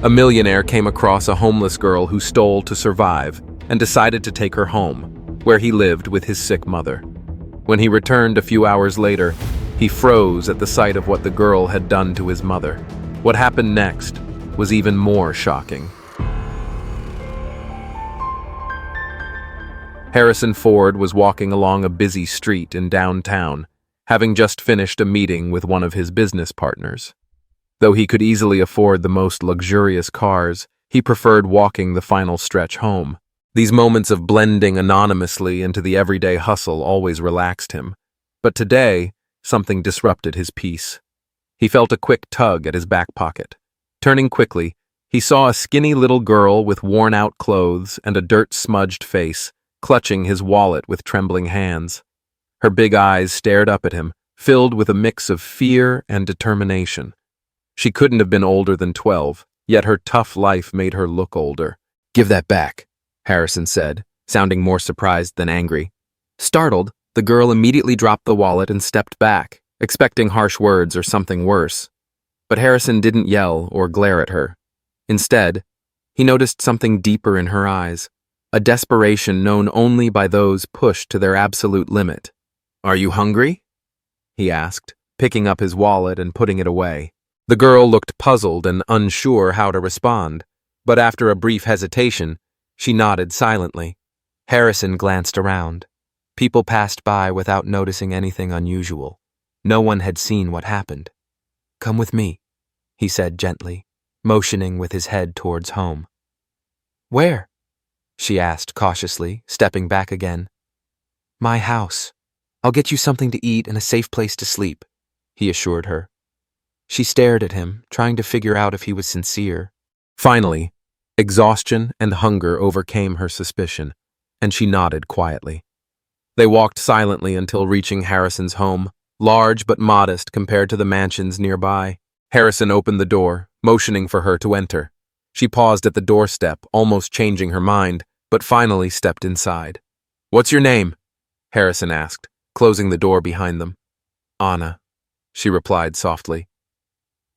A millionaire came across a homeless girl who stole to survive and decided to take her home, where he lived with his sick mother. When he returned a few hours later, he froze at the sight of what the girl had done to his mother. What happened next was even more shocking. Harrison Ford was walking along a busy street in downtown, having just finished a meeting with one of his business partners. Though he could easily afford the most luxurious cars, he preferred walking the final stretch home. These moments of blending anonymously into the everyday hustle always relaxed him. But today, something disrupted his peace. He felt a quick tug at his back pocket. Turning quickly, he saw a skinny little girl with worn-out clothes and a dirt-smudged face, clutching his wallet with trembling hands. Her big eyes stared up at him, filled with a mix of fear and determination. She couldn't have been older than 12, yet her tough life made her look older. "Give that back," Harrison said, sounding more surprised than angry. Startled, the girl immediately dropped the wallet and stepped back, expecting harsh words or something worse. But Harrison didn't yell or glare at her. Instead, he noticed something deeper in her eyes, a desperation known only by those pushed to their absolute limit. "Are you hungry?" he asked, picking up his wallet and putting it away. The girl looked puzzled and unsure how to respond, but after a brief hesitation, she nodded silently. Harrison glanced around. People passed by without noticing anything unusual. No one had seen what happened. "Come with me," he said gently, motioning with his head towards home. "Where?" she asked cautiously, stepping back again. "My house. I'll get you something to eat and a safe place to sleep," he assured her. She stared at him, trying to figure out if he was sincere. Finally, exhaustion and hunger overcame her suspicion, and she nodded quietly. They walked silently until reaching Harrison's home, large but modest compared to the mansions nearby. Harrison opened the door, motioning for her to enter. She paused at the doorstep, almost changing her mind, but finally stepped inside. "What's your name?" Harrison asked, closing the door behind them. "Anna," she replied softly.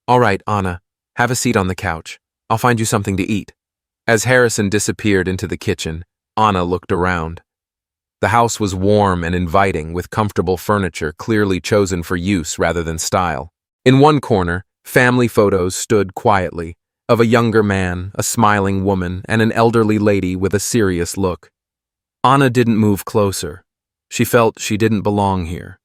"All right, Anna, have a seat on the couch. I'll find you something to eat." As Harrison disappeared into the kitchen, Anna looked around. The house was warm and inviting, with comfortable furniture clearly chosen for use rather than style. In one corner, family photos stood quietly, of a younger man, a smiling woman, and an elderly lady with a serious look. Anna didn't move closer. She felt she didn't belong here.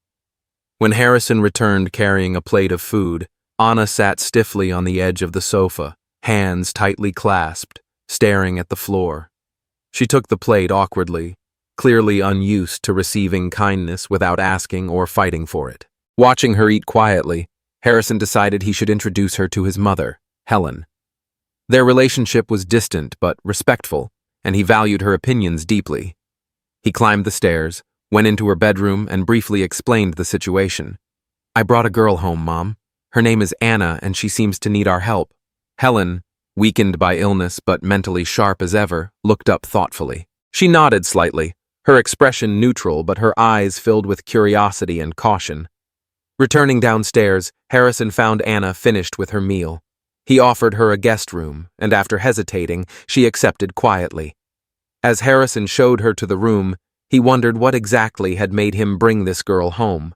When Harrison returned carrying a plate of food, Anna sat stiffly on the edge of the sofa, hands tightly clasped, staring at the floor. She took the plate awkwardly, clearly unused to receiving kindness without asking or fighting for it. Watching her eat quietly, Harrison decided he should introduce her to his mother, Helen. Their relationship was distant but respectful, and he valued her opinions deeply. He climbed the stairs, went into her bedroom, and briefly explained the situation. "I brought a girl home, Mom. Her name is Anna, and she seems to need our help." Helen, weakened by illness but mentally sharp as ever, looked up thoughtfully. She nodded slightly, her expression neutral but her eyes filled with curiosity and caution. Returning downstairs, Harrison found Anna finished with her meal. He offered her a guest room, and after hesitating, she accepted quietly. As Harrison showed her to the room, he wondered what exactly had made him bring this girl home.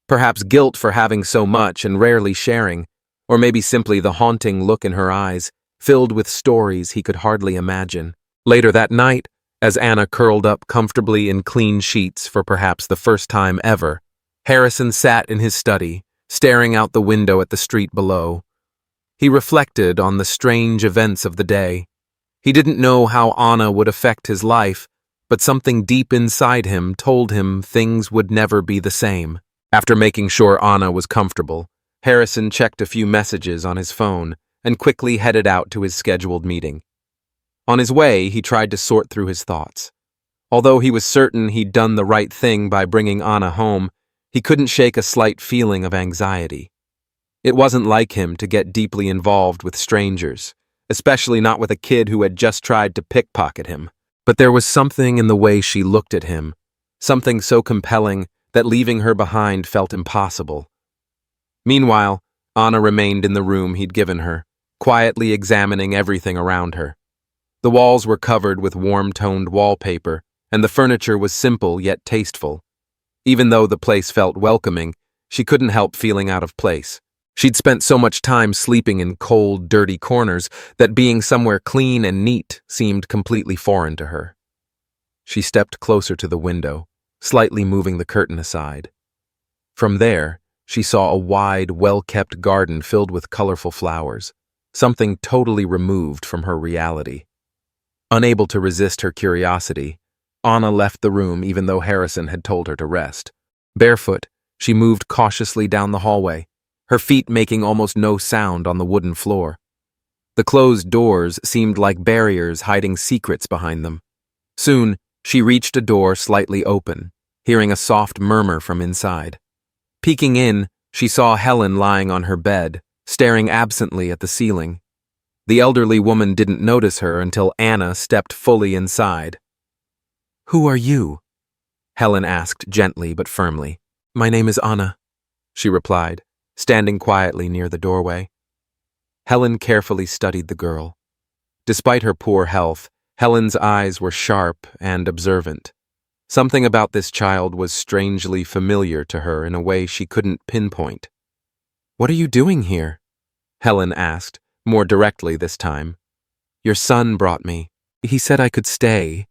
Perhaps guilt for having so much and rarely sharing, or maybe simply the haunting look in her eyes, filled with stories he could hardly imagine. Later that night, as Anna curled up comfortably in clean sheets for perhaps the first time ever, Harrison sat in his study, staring out the window at the street below. He reflected on the strange events of the day. He didn't know how Anna would affect his life, but something deep inside him told him things would never be the same. After making sure Anna was comfortable, Harrison checked a few messages on his phone and quickly headed out to his scheduled meeting. On his way, he tried to sort through his thoughts. Although he was certain he'd done the right thing by bringing Anna home, he couldn't shake a slight feeling of anxiety. It wasn't like him to get deeply involved with strangers, especially not with a kid who had just tried to pickpocket him. But there was something in the way she looked at him, something so compelling that leaving her behind felt impossible. Meanwhile, Anna remained in the room he'd given her, quietly examining everything around her. The walls were covered with warm-toned wallpaper, and the furniture was simple yet tasteful. Even though the place felt welcoming, she couldn't help feeling out of place. She'd spent so much time sleeping in cold, dirty corners that being somewhere clean and neat seemed completely foreign to her. She stepped closer to the window, slightly moving the curtain aside. From there, she saw a wide, well-kept garden filled with colorful flowers, something totally removed from her reality. Unable to resist her curiosity, Anna left the room even though Harrison had told her to rest. Barefoot, she moved cautiously down the hallway, her feet making almost no sound on the wooden floor. The closed doors seemed like barriers hiding secrets behind them. Soon, she reached a door slightly open, hearing a soft murmur from inside. Peeking in, she saw Helen lying on her bed, staring absently at the ceiling. The elderly woman didn't notice her until Anna stepped fully inside. "Who are you?" Helen asked gently but firmly. "My name is Anna," she replied, standing quietly near the doorway. Helen carefully studied the girl. Despite her poor health, Helen's eyes were sharp and observant. Something about this child was strangely familiar to her in a way she couldn't pinpoint. "What are you doing here?" Helen asked, more directly this time. "Your son brought me. He said I could stay.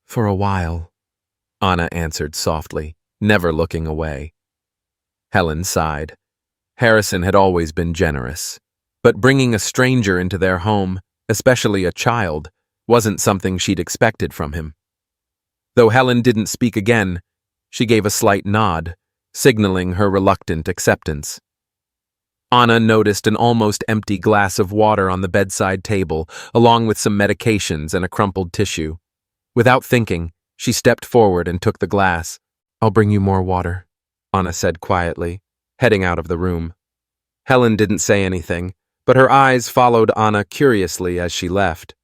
For a while," Anna answered softly, never looking away. Helen sighed. Harrison had always been generous, but bringing a stranger into their home, especially a child, wasn't something she'd expected from him. Though Helen didn't speak again, she gave a slight nod, signaling her reluctant acceptance. Anna noticed an almost empty glass of water on the bedside table, along with some medications and a crumpled tissue. Without thinking, she stepped forward and took the glass. "I'll bring you more water," Anna said quietly, heading out of the room. Helen didn't say anything, but her eyes followed Anna curiously as she left.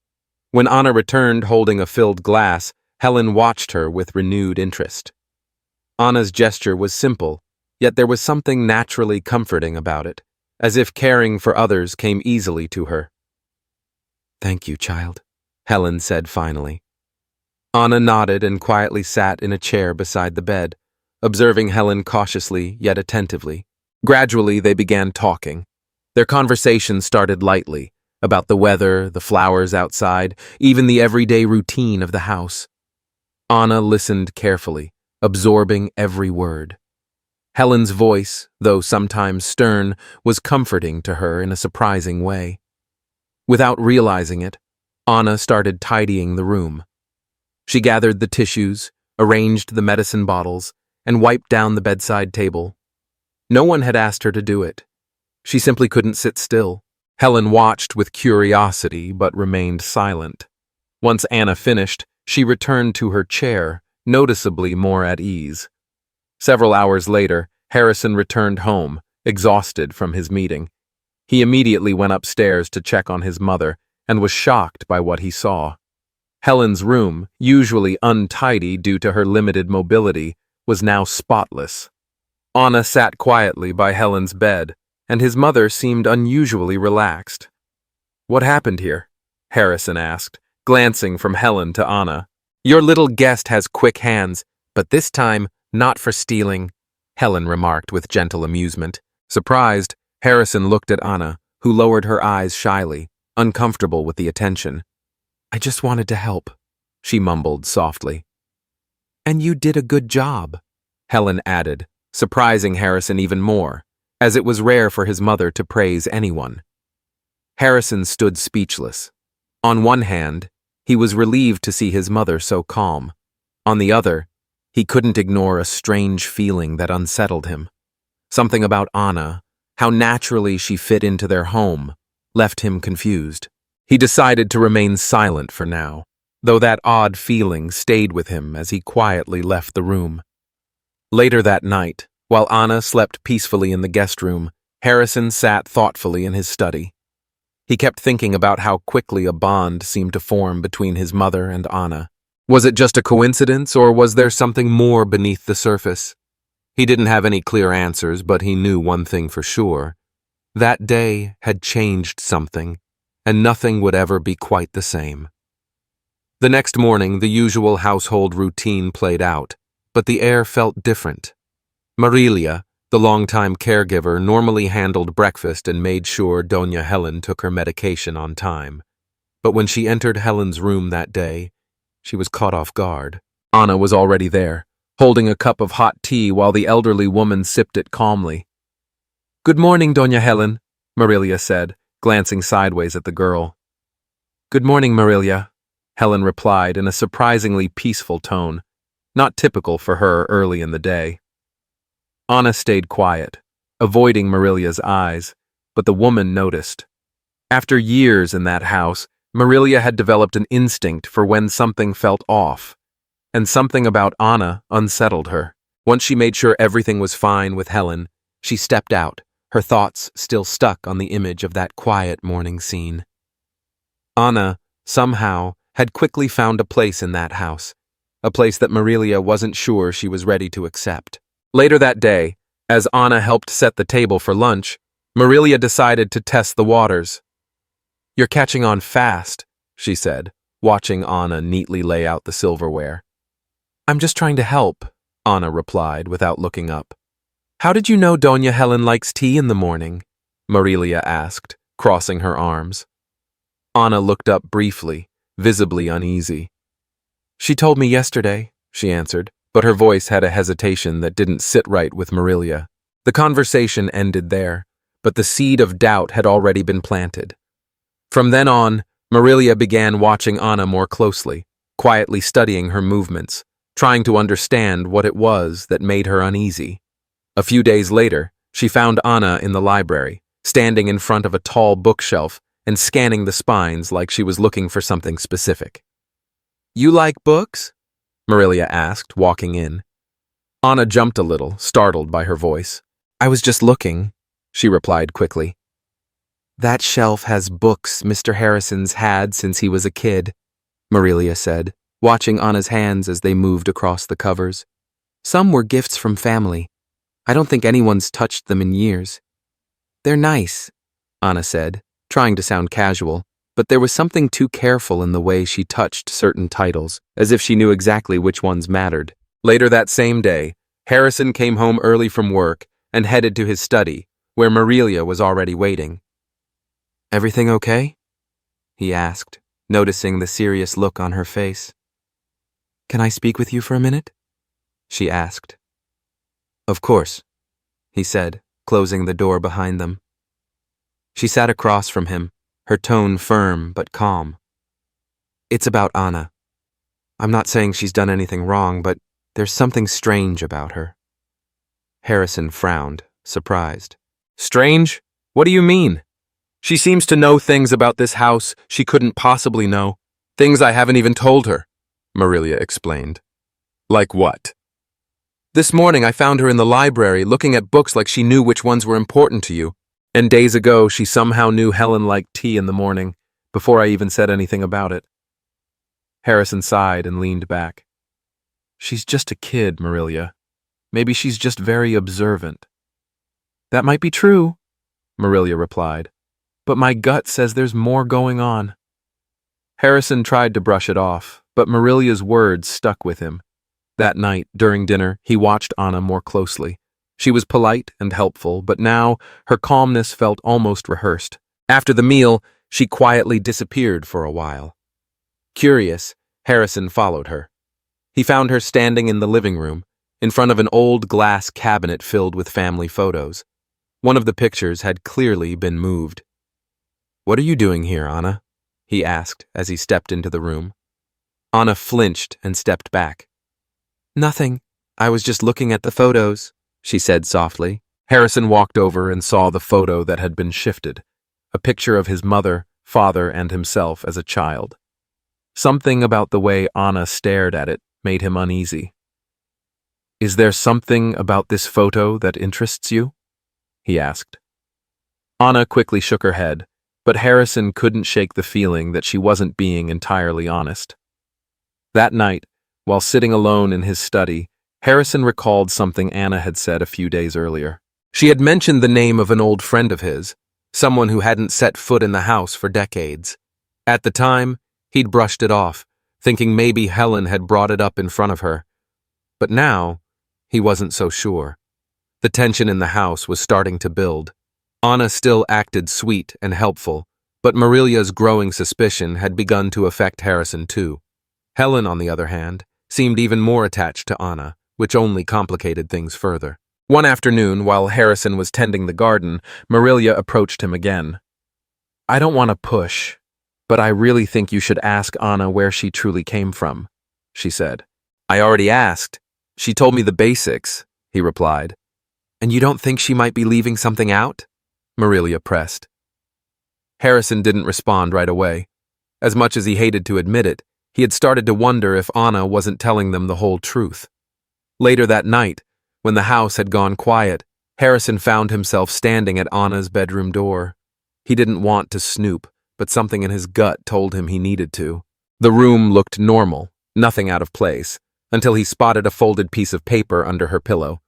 When Anna returned holding a filled glass, Helen watched her with renewed interest. Anna's gesture was simple, yet there was something naturally comforting about it, as if caring for others came easily to her. "Thank you, child," Helen said finally. Anna nodded and quietly sat in a chair beside the bed, observing Helen cautiously yet attentively. Gradually, they began talking. Their conversation started lightly, about the weather, the flowers outside, even the everyday routine of the house. Anna listened carefully, absorbing every word. Helen's voice, though sometimes stern, was comforting to her in a surprising way. Without realizing it, Anna started tidying the room. She gathered the tissues, arranged the medicine bottles, and wiped down the bedside table. No one had asked her to do it. She simply couldn't sit still. Helen watched with curiosity but remained silent. Once Anna finished, she returned to her chair, noticeably more at ease. Several hours later, Harrison returned home, exhausted from his meeting. He immediately went upstairs to check on his mother and was shocked by what he saw. Helen's room, usually untidy due to her limited mobility, was now spotless. Anna sat quietly by Helen's bed, and his mother seemed unusually relaxed. "What happened here?" Harrison asked, glancing from Helen to Anna. "Your little guest has quick hands, but this time not for stealing," Helen remarked with gentle amusement. Surprised, Harrison looked at Anna, who lowered her eyes shyly, uncomfortable with the attention. "I just wanted to help," she mumbled softly. "And you did a good job," Helen added, surprising Harrison even more, as it was rare for his mother to praise anyone. Harrison stood speechless. On one hand, he was relieved to see his mother so calm. On the other, he couldn't ignore a strange feeling that unsettled him. Something about Anna, how naturally she fit into their home, left him confused. He decided to remain silent for now, though that odd feeling stayed with him as he quietly left the room. Later that night, while Anna slept peacefully in the guest room, Harrison sat thoughtfully in his study. He kept thinking about how quickly a bond seemed to form between his mother and Anna. Was it just a coincidence, or was there something more beneath the surface? He didn't have any clear answers, but he knew one thing for sure. That day had changed something, and nothing would ever be quite the same. The next morning, the usual household routine played out, but the air felt different. Marilia, the longtime caregiver, normally handled breakfast and made sure Doña Helen took her medication on time. But when she entered Helen's room that day, she was caught off guard. Ana was already there, holding a cup of hot tea while the elderly woman sipped it calmly. "Good morning, Doña Helen," Marilia said, glancing sideways at the girl. "Good morning, Marilia," Helen replied in a surprisingly peaceful tone, not typical for her early in the day. Ana stayed quiet, avoiding Marilia's eyes, but the woman noticed. After years in that house, Marilia had developed an instinct for when something felt off, and something about Ana unsettled her. Once she made sure everything was fine with Helen, she stepped out, her thoughts still stuck on the image of that quiet morning scene. Ana, somehow, had quickly found a place in that house, a place that Marilia wasn't sure she was ready to accept. Later that day, as Ana helped set the table for lunch, Marilia decided to test the waters. "You're catching on fast," she said, watching Ana neatly lay out the silverware. "I'm just trying to help," Ana replied without looking up. "How did you know Doña Helen likes tea in the morning?" Marilia asked, crossing her arms. Ana looked up briefly, visibly uneasy. "She told me yesterday," she answered, but her voice had a hesitation that didn't sit right with Marilia. The conversation ended there, but the seed of doubt had already been planted. From then on, Marilia began watching Ana more closely, quietly studying her movements, trying to understand what it was that made her uneasy. A few days later, she found Ana in the library, standing in front of a tall bookshelf and scanning the spines like she was looking for something specific. "You like books?" Marilia asked, walking in. Ana jumped a little, startled by her voice. "I was just looking," she replied quickly. "That shelf has books Mr. Harrison's had since he was a kid," Marilia said, watching Ana's hands as they moved across the covers. "Some were gifts from family. I don't think anyone's touched them in years." "They're nice," Ana said, trying to sound casual, but there was something too careful in the way she touched certain titles, as if she knew exactly which ones mattered. Later that same day, Harrison came home early from work and headed to his study, where Marilia was already waiting. "Everything okay?" he asked, noticing the serious look on her face. "Can I speak with you for a minute?" she asked. "Of course," he said, closing the door behind them. She sat across from him, her tone firm but calm. "It's about Ana. I'm not saying she's done anything wrong, but there's something strange about her." Harrison frowned, surprised. "Strange? What do you mean? She seems to know things about this house she couldn't possibly know. Things I haven't even told her," Marilia explained. "Like what?" "This morning I found her in the library looking at books like she knew which ones were important to you. And days ago, she somehow knew Helen liked tea in the morning, before I even said anything about it." Harrison sighed and leaned back. "She's just a kid, Marilia. Maybe she's just very observant." "That might be true," Marilia replied, "but my gut says there's more going on." Harrison tried to brush it off, but Marilia's words stuck with him. That night, during dinner, he watched Ana more closely. She was polite and helpful, but now her calmness felt almost rehearsed. After the meal, she quietly disappeared for a while. Curious, Harrison followed her. He found her standing in the living room, in front of an old glass cabinet filled with family photos. One of the pictures had clearly been moved. "What are you doing here, Ana?" he asked as he stepped into the room. Ana flinched and stepped back. "Nothing. I was just looking at the photos," she said softly. Harrison walked over and saw the photo that had been shifted, a picture of his mother, father, and himself as a child. Something about the way Ana stared at it made him uneasy. "Is there something about this photo that interests you?" he asked. Ana quickly shook her head, but Harrison couldn't shake the feeling that she wasn't being entirely honest. That night, while sitting alone in his study, Harrison recalled something Ana had said a few days earlier. She had mentioned the name of an old friend of his, someone who hadn't set foot in the house for decades. At the time, he'd brushed it off, thinking maybe Helen had brought it up in front of her. But now, he wasn't so sure. The tension in the house was starting to build. Anna still acted sweet and helpful, but Marilia's growing suspicion had begun to affect Harrison too. Helen, on the other hand, seemed even more attached to Anna, which only complicated things further. One afternoon, while Harrison was tending the garden, Marilia approached him again. "I don't want to push, but I really think you should ask Anna where she truly came from," she said. "I already asked. She told me the basics," he replied. "And you don't think she might be leaving something out?" Marilia pressed. Harrison didn't respond right away. As much as he hated to admit it, he had started to wonder if Anna wasn't telling them the whole truth. Later that night, when the house had gone quiet, Harrison found himself standing at Anna's bedroom door. He didn't want to snoop, but something in his gut told him he needed to. The room looked normal, nothing out of place, until he spotted a folded piece of paper under her pillow.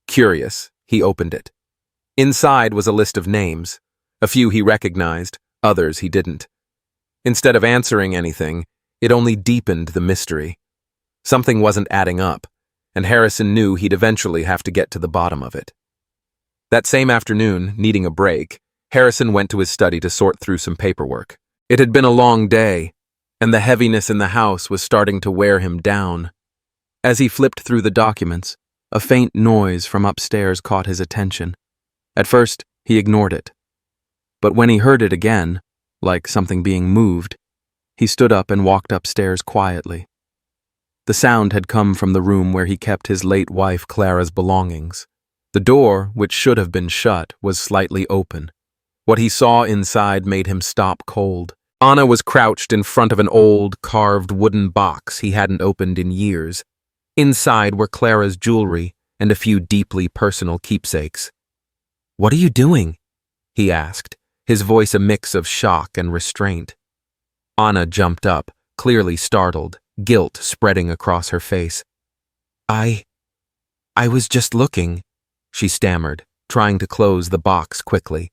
Curious, he opened it. Inside was a list of names. A few he recognized, others he didn't. Instead of answering anything, it only deepened the mystery. Something wasn't adding up, and Harrison knew he'd eventually have to get to the bottom of it. That same afternoon, needing a break, Harrison went to his study to sort through some paperwork. It had been a long day, and the heaviness in the house was starting to wear him down. As he flipped through the documents, a faint noise from upstairs caught his attention. At first, he ignored it. But when he heard it again, like something being moved, he stood up and walked upstairs quietly. The sound had come from the room where he kept his late wife Clara's belongings. The door, which should have been shut, was slightly open. What he saw inside made him stop cold. Anna was crouched in front of an old, carved wooden box he hadn't opened in years. Inside were Clara's jewelry and a few deeply personal keepsakes. "What are you doing?" he asked, his voice a mix of shock and restraint. Anna jumped up, clearly startled, guilt spreading across her face. I was just looking," she stammered, trying to close the box quickly.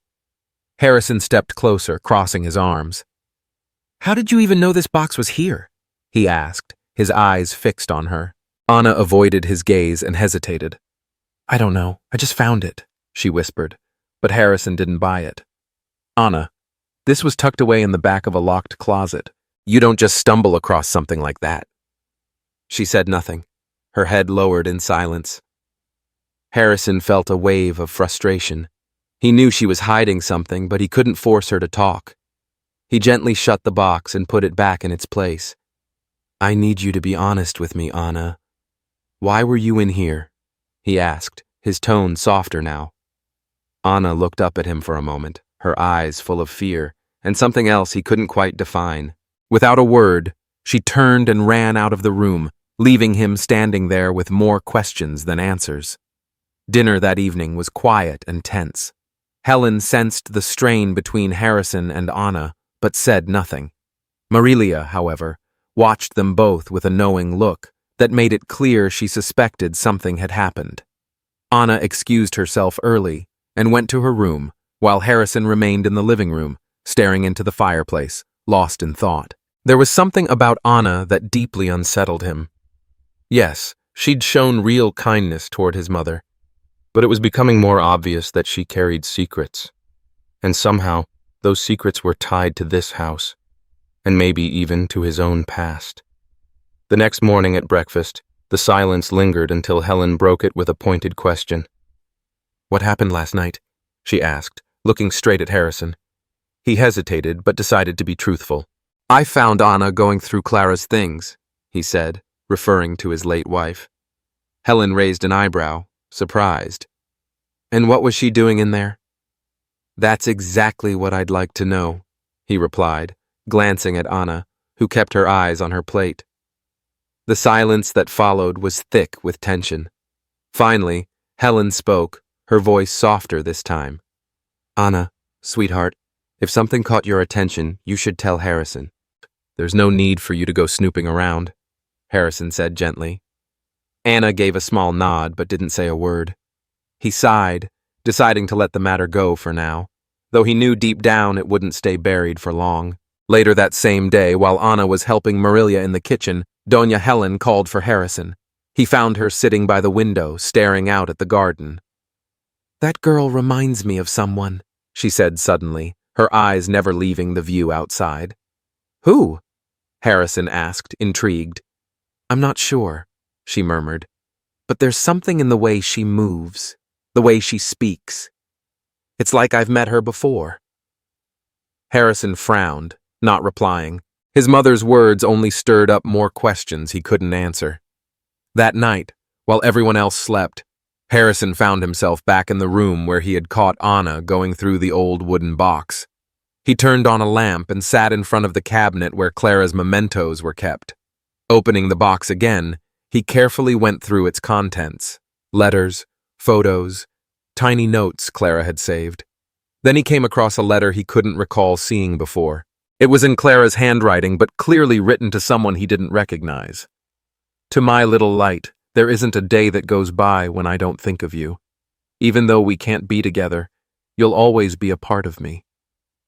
Harrison stepped closer, crossing his arms. "How did you even know this box was here?" he asked, his eyes fixed on her. Anna avoided his gaze and hesitated. "I don't know, I just found it," she whispered, but Harrison didn't buy it. "Anna, this was tucked away in the back of a locked closet. You don't just stumble across something like that." She said nothing, her head lowered in silence. Harrison felt a wave of frustration. He knew she was hiding something, but he couldn't force her to talk. He gently shut the box and put it back in its place. "I need you to be honest with me, Anna. Why were you in here?" he asked, his tone softer now. Anna looked up at him for a moment, her eyes full of fear, and something else he couldn't quite define. Without a word, she turned and ran out of the room, leaving him standing there with more questions than answers. Dinner that evening was quiet and tense. Helen sensed the strain between Harrison and Anna, but said nothing. Marilia, however, watched them both with a knowing look that made it clear she suspected something had happened. Anna excused herself early and went to her room, while Harrison remained in the living room, staring into the fireplace, lost in thought. There was something about Anna that deeply unsettled him. Yes, she'd shown real kindness toward his mother, but it was becoming more obvious that she carried secrets. And somehow, those secrets were tied to this house, and maybe even to his own past. The next morning at breakfast, the silence lingered until Helen broke it with a pointed question. "What happened last night?" she asked, looking straight at Harrison. He hesitated, but decided to be truthful. "I found Anna going through Clara's things," he said, referring to his late wife. Helen raised an eyebrow, surprised. "And what was she doing in there?" "That's exactly what I'd like to know," he replied, glancing at Anna, who kept her eyes on her plate. The silence that followed was thick with tension. Finally, Helen spoke, her voice softer this time. "Anna, sweetheart, if something caught your attention, you should tell Harrison." "There's no need for you to go snooping around," Harrison said gently. Anna gave a small nod but didn't say a word. He sighed, deciding to let the matter go for now. though he knew deep down it wouldn't stay buried for long. Later that same day, while Anna was helping Marilia in the kitchen, Doña Helen called for Harrison. He found her sitting by the window, staring out at the garden. "That girl reminds me of someone," she said suddenly, her eyes never leaving the view outside. "Who?" Harrison asked, intrigued. "I'm not sure," she murmured, "but there's something in the way she moves, the way she speaks. It's like I've met her before." Harrison frowned, not replying. His mother's words only stirred up more questions he couldn't answer. That night, while everyone else slept, Harrison found himself back in the room where he had caught Anna going through the old wooden box. He turned on a lamp and sat in front of the cabinet where Clara's mementos were kept. Opening the box again, he carefully went through its contents: letters, photos, tiny notes Clara had saved. Then he came across a letter he couldn't recall seeing before. It was in Clara's handwriting, but clearly written to someone he didn't recognize. "To my little light, there isn't a day that goes by when I don't think of you. Even though we can't be together, you'll always be a part of me.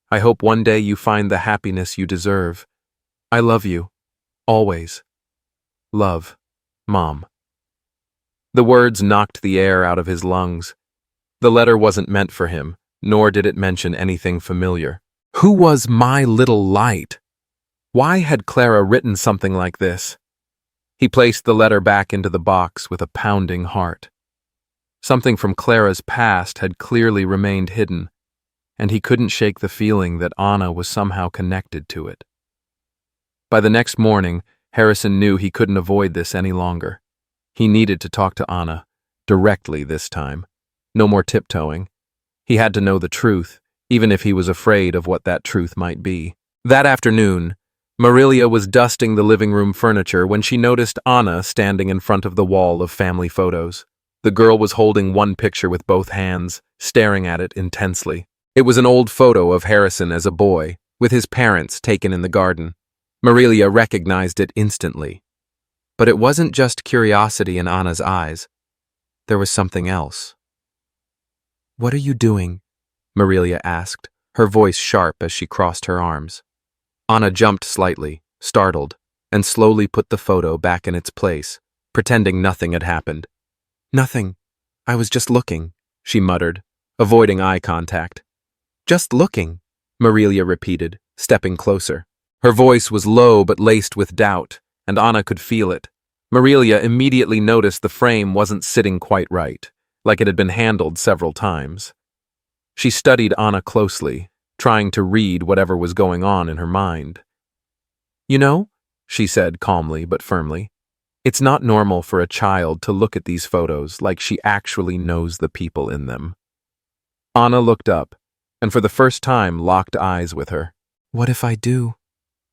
I hope one day you find the happiness you deserve. I love you. Always. Love, Mom." The words knocked the air out of his lungs. The letter wasn't meant for him, nor did it mention anything familiar. Who was my little light? Why had Clara written something like this? He placed the letter back into the box with a pounding heart. Something from Clara's past had clearly remained hidden, and he couldn't shake the feeling that Anna was somehow connected to it. By the next morning, Harrison knew he couldn't avoid this any longer. He needed to talk to Anna, directly this time. No more tiptoeing. He had to know the truth, even if he was afraid of what that truth might be. That afternoon, Marilia was dusting the living room furniture when she noticed Anna standing in front of the wall of family photos. The girl was holding one picture with both hands, staring at it intensely. It was an old photo of Harrison as a boy, with his parents taken in the garden. Marilia recognized it instantly. But it wasn't just curiosity in Anna's eyes. There was something else. "What are you doing?" Marilia asked, her voice sharp as she crossed her arms. Anna jumped slightly, startled, and slowly put the photo back in its place, pretending nothing had happened. "Nothing. I was just looking," she muttered, avoiding eye contact. "Just looking," Marilia repeated, stepping closer. Her voice was low but laced with doubt, and Anna could feel it. Marilia immediately noticed the frame wasn't sitting quite right, like it had been handled several times. She studied Anna closely, trying to read whatever was going on in her mind. "You know," she said calmly but firmly, "it's not normal for a child to look at these photos like she actually knows the people in them." Anna looked up, and for the first time locked eyes with her. "What if I do?"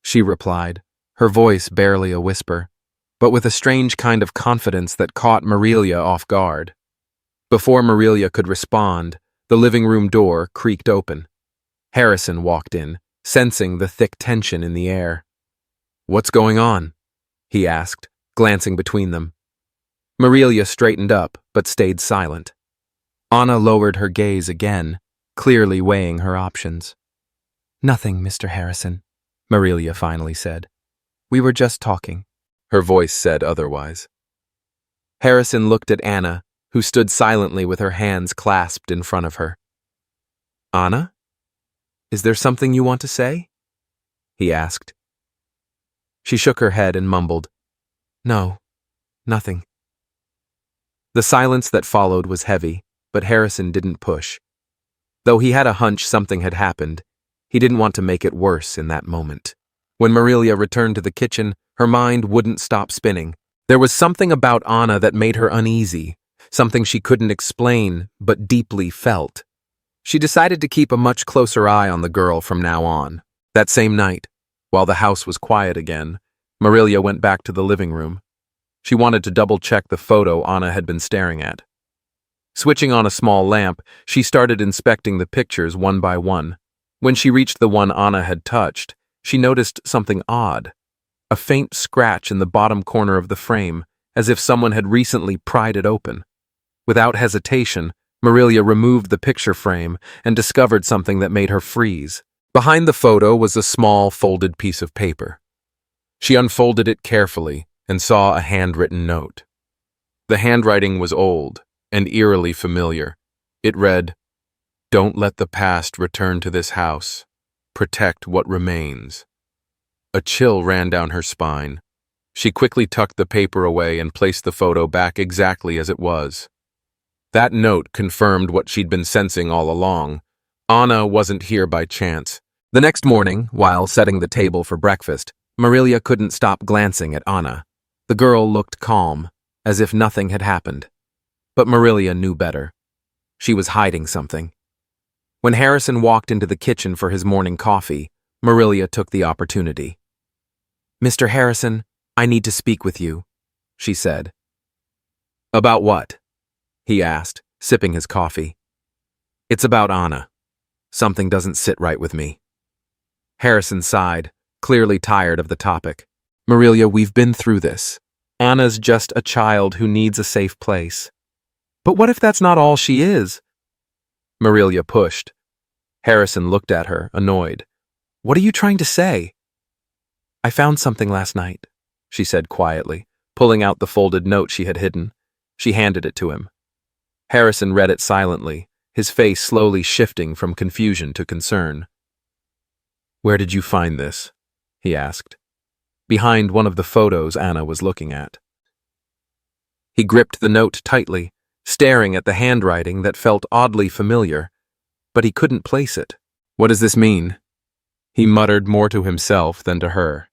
she replied, her voice barely a whisper, but with a strange kind of confidence that caught Marilia off guard. Before Marilia could respond, the living room door creaked open. Harrison walked in, sensing the thick tension in the air. "What's going on?" he asked, glancing between them. Marilia straightened up, but stayed silent. Anna lowered her gaze again, clearly weighing her options. "Nothing, Mr. Harrison," Marilia finally said. "We were just talking." Her voice said otherwise. Harrison looked at Anna, who stood silently with her hands clasped in front of her. "Anna? Is there something you want to say?" he asked. She shook her head and mumbled, "No, nothing." The silence that followed was heavy, but Harrison didn't push. Though he had a hunch something had happened, he didn't want to make it worse in that moment. When Marilia returned to the kitchen, her mind wouldn't stop spinning. There was something about Anna that made her uneasy, something she couldn't explain but deeply felt. She decided to keep a much closer eye on the girl from now on. That same night, while the house was quiet again, Marilia went back to the living room. She wanted to double-check the photo Anna had been staring at. Switching on a small lamp, she started inspecting the pictures one by one. When she reached the one Anna had touched, she noticed something odd. A faint scratch in the bottom corner of the frame, as if someone had recently pried it open. Without hesitation, Marilia removed the picture frame and discovered something that made her freeze. Behind the photo was a small, folded piece of paper. She unfolded it carefully and saw a handwritten note. The handwriting was old and eerily familiar. It read, "Don't let the past return to this house. Protect what remains." A chill ran down her spine. She quickly tucked the paper away and placed the photo back exactly as it was. That note confirmed what she'd been sensing all along. Anna wasn't here by chance. The next morning, while setting the table for breakfast, Marilia couldn't stop glancing at Anna. The girl looked calm, as if nothing had happened. But Marilia knew better. She was hiding something. When Harrison walked into the kitchen for his morning coffee, Marilia took the opportunity. "Mr. Harrison, I need to speak with you," she said. "About what?" he asked, sipping his coffee. "It's about Anna. Something doesn't sit right with me." Harrison sighed, clearly tired of the topic. "Marilia, we've been through this. Anna's just a child who needs a safe place." "But what if that's not all she is?" Marilia pushed. Harrison looked at her, annoyed. "What are you trying to say?" "I found something last night," she said quietly, pulling out the folded note she had hidden. She handed it to him. Harrison read it silently, his face slowly shifting from confusion to concern. "Where did you find this?" he asked. Behind one of the photos Anna was looking at. He gripped the note tightly, staring at the handwriting that felt oddly familiar, but he couldn't place it. "What does this mean?" He muttered more to himself than to her.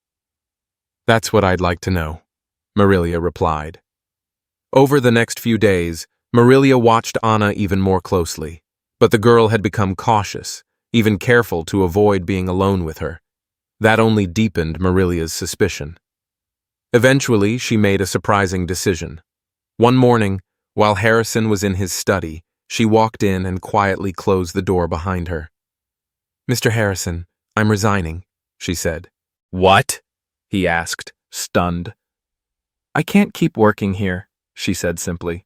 "That's what I'd like to know," Marilia replied. Over the next few days, Marilia watched Anna even more closely, but the girl had become cautious, even careful to avoid being alone with her. That only deepened Marilia's suspicion. Eventually, she made a surprising decision. One morning, while Harrison was in his study, she walked in and quietly closed the door behind her. "Mr. Harrison, I'm resigning," she said. "What?" he asked, stunned. "I can't keep working here," she said simply.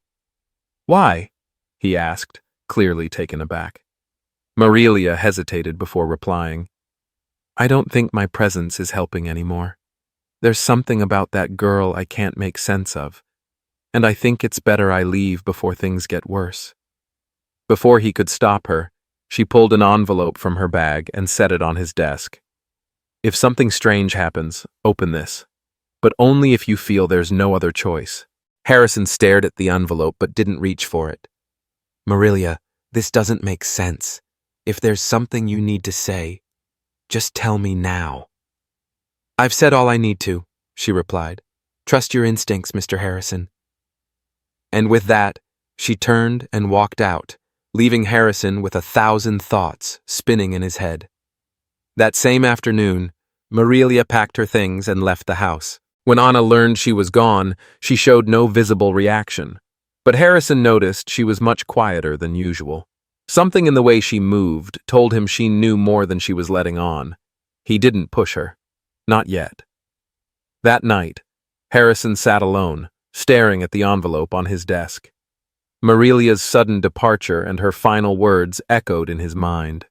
"Why?" he asked, clearly taken aback. Marilia hesitated before replying. "I don't think my presence is helping anymore. There's something about that girl I can't make sense of, and I think it's better I leave before things get worse." Before he could stop her, she pulled an envelope from her bag and set it on his desk. "If something strange happens, open this, but only if you feel there's no other choice." Harrison stared at the envelope but didn't reach for it. "Marilia, this doesn't make sense. If there's something you need to say, just tell me now." "I've said all I need to," she replied. "Trust your instincts, Mr. Harrison." And with that, she turned and walked out, leaving Harrison with 1,000 thoughts spinning in his head. That same afternoon, Marilia packed her things and left the house. When Anna learned she was gone, she showed no visible reaction. But Harrison noticed she was much quieter than usual. Something in the way she moved told him she knew more than she was letting on. He didn't push her. Not yet. That night, Harrison sat alone, staring at the envelope on his desk. Marilia's sudden departure and her final words echoed in his mind.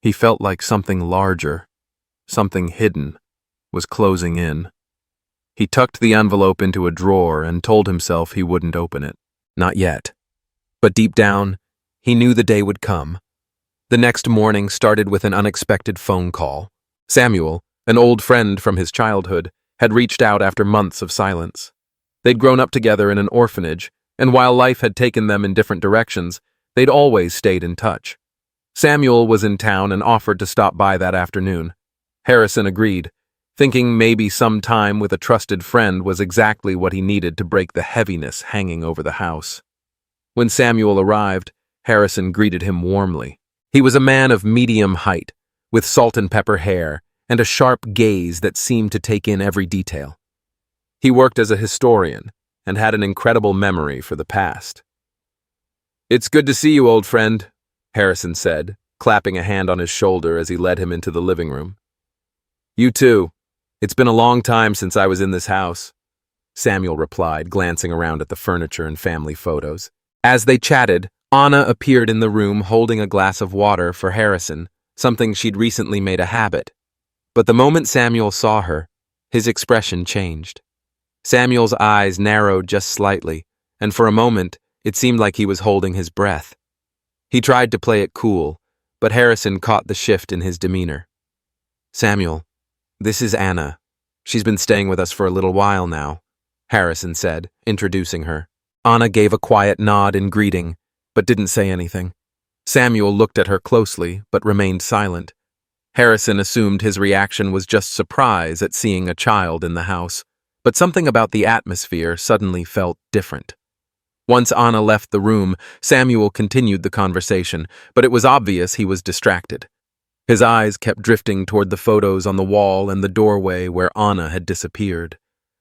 He felt like something larger, something hidden, was closing in. He tucked the envelope into a drawer and told himself he wouldn't open it. Not yet. But deep down, he knew the day would come. The next morning started with an unexpected phone call. Samuel, an old friend from his childhood, had reached out after months of silence. They'd grown up together in an orphanage, and while life had taken them in different directions, they'd always stayed in touch. Samuel was in town and offered to stop by that afternoon. Harrison agreed, thinking maybe some time with a trusted friend was exactly what he needed to break the heaviness hanging over the house. When Samuel arrived, Harrison greeted him warmly. He was a man of medium height, with salt and pepper hair, and a sharp gaze that seemed to take in every detail. He worked as a historian and had an incredible memory for the past. "It's good to see you, old friend," Harrison said, clapping a hand on his shoulder as he led him into the living room. "You too. It's been a long time since I was in this house," Samuel replied, glancing around at the furniture and family photos. As they chatted, Anna appeared in the room holding a glass of water for Harrison, something she'd recently made a habit. But the moment Samuel saw her, his expression changed. Samuel's eyes narrowed just slightly, and for a moment, it seemed like he was holding his breath. He tried to play it cool, but Harrison caught the shift in his demeanor. "Samuel, this is Anna. She's been staying with us for a little while now," Harrison said, introducing her. Anna gave a quiet nod in greeting, but didn't say anything. Samuel looked at her closely, but remained silent. Harrison assumed his reaction was just surprise at seeing a child in the house, but something about the atmosphere suddenly felt different. Once Anna left the room, Samuel continued the conversation, but it was obvious he was distracted. His eyes kept drifting toward the photos on the wall and the doorway where Anna had disappeared,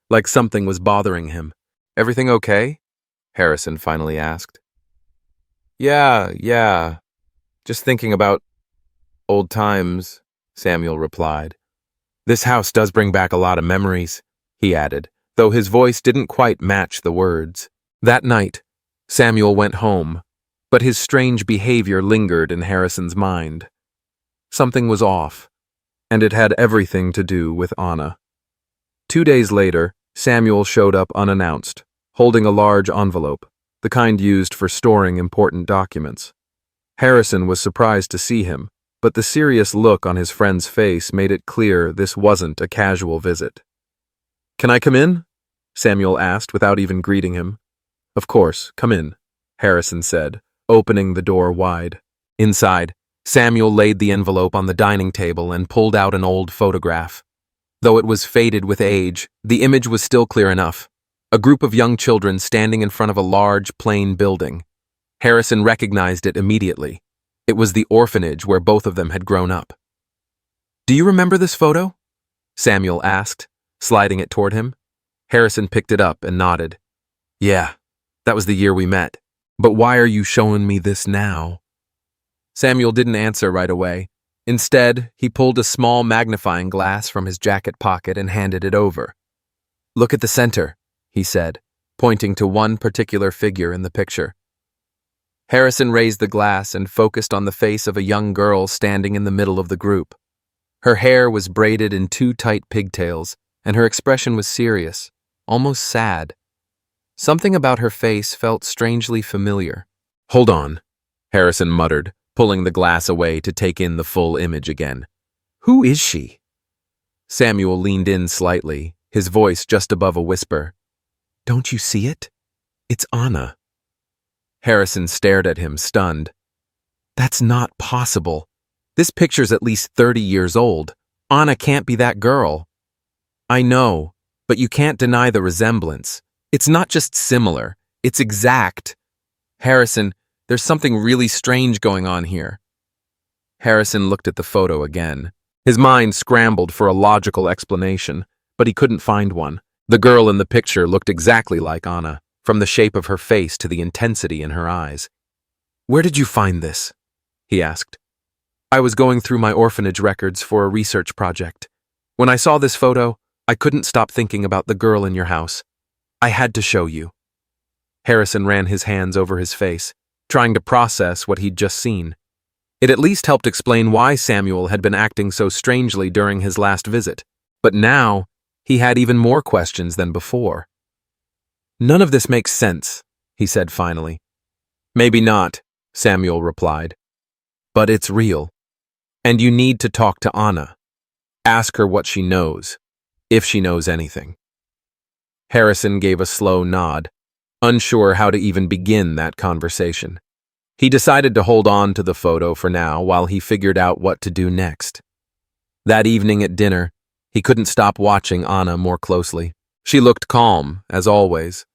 like something was bothering him. "Everything okay?" Harrison finally asked. Yeah. Just thinking about old times," Samuel replied. "This house does bring back a lot of memories," he added, though his voice didn't quite match the words. That night, Samuel went home, but his strange behavior lingered in Harrison's mind. Something was off, and it had everything to do with Anna. 2 days later, Samuel showed up unannounced, holding a large envelope, the kind used for storing important documents. Harrison was surprised to see him, but the serious look on his friend's face made it clear this wasn't a casual visit. "Can I come in?" Samuel asked without even greeting him. "Of course, come in," Harrison said, opening the door wide. Inside, Samuel laid the envelope on the dining table and pulled out an old photograph. Though it was faded with age, the image was still clear enough. A group of young children standing in front of a large, plain building. Harrison recognized it immediately. It was the orphanage where both of them had grown up. "Do you remember this photo?" Samuel asked, sliding it toward him. Harrison picked it up and nodded. "Yeah, that was the year we met. But why are you showing me this now?" Samuel didn't answer right away. Instead, he pulled a small magnifying glass from his jacket pocket and handed it over. "Look at the center," he said, pointing to one particular figure in the picture. Harrison raised the glass and focused on the face of a young girl standing in the middle of the group. Her hair was braided in 2 tight pigtails, and her expression was serious, almost sad. Something about her face felt strangely familiar. "Hold on," Harrison muttered, pulling the glass away to take in the full image again. "Who is she?" Samuel leaned in slightly, his voice just above a whisper. "Don't you see it? It's Anna." Harrison stared at him, stunned. "That's not possible. This picture's at least 30 years old. Anna can't be that girl." "I know, but you can't deny the resemblance. It's not just similar, it's exact. Harrison, there's something really strange going on here." Harrison looked at the photo again. His mind scrambled for a logical explanation, but he couldn't find one. The girl in the picture looked exactly like Anna, from the shape of her face to the intensity in her eyes. "Where did you find this?" he asked. "I was going through my orphanage records for a research project. When I saw this photo, I couldn't stop thinking about the girl in your house. I had to show you." Harrison ran his hands over his face, trying to process what he'd just seen. It at least helped explain why Samuel had been acting so strangely during his last visit. But now, he had even more questions than before. "None of this makes sense," he said finally. "Maybe not," Samuel replied. "But it's real. And you need to talk to Anna. Ask her what she knows, if she knows anything." Harrison gave a slow nod, unsure how to even begin that conversation. He decided to hold on to the photo for now while he figured out what to do next. That evening at dinner, he couldn't stop watching Anna more closely. She looked calm, as always,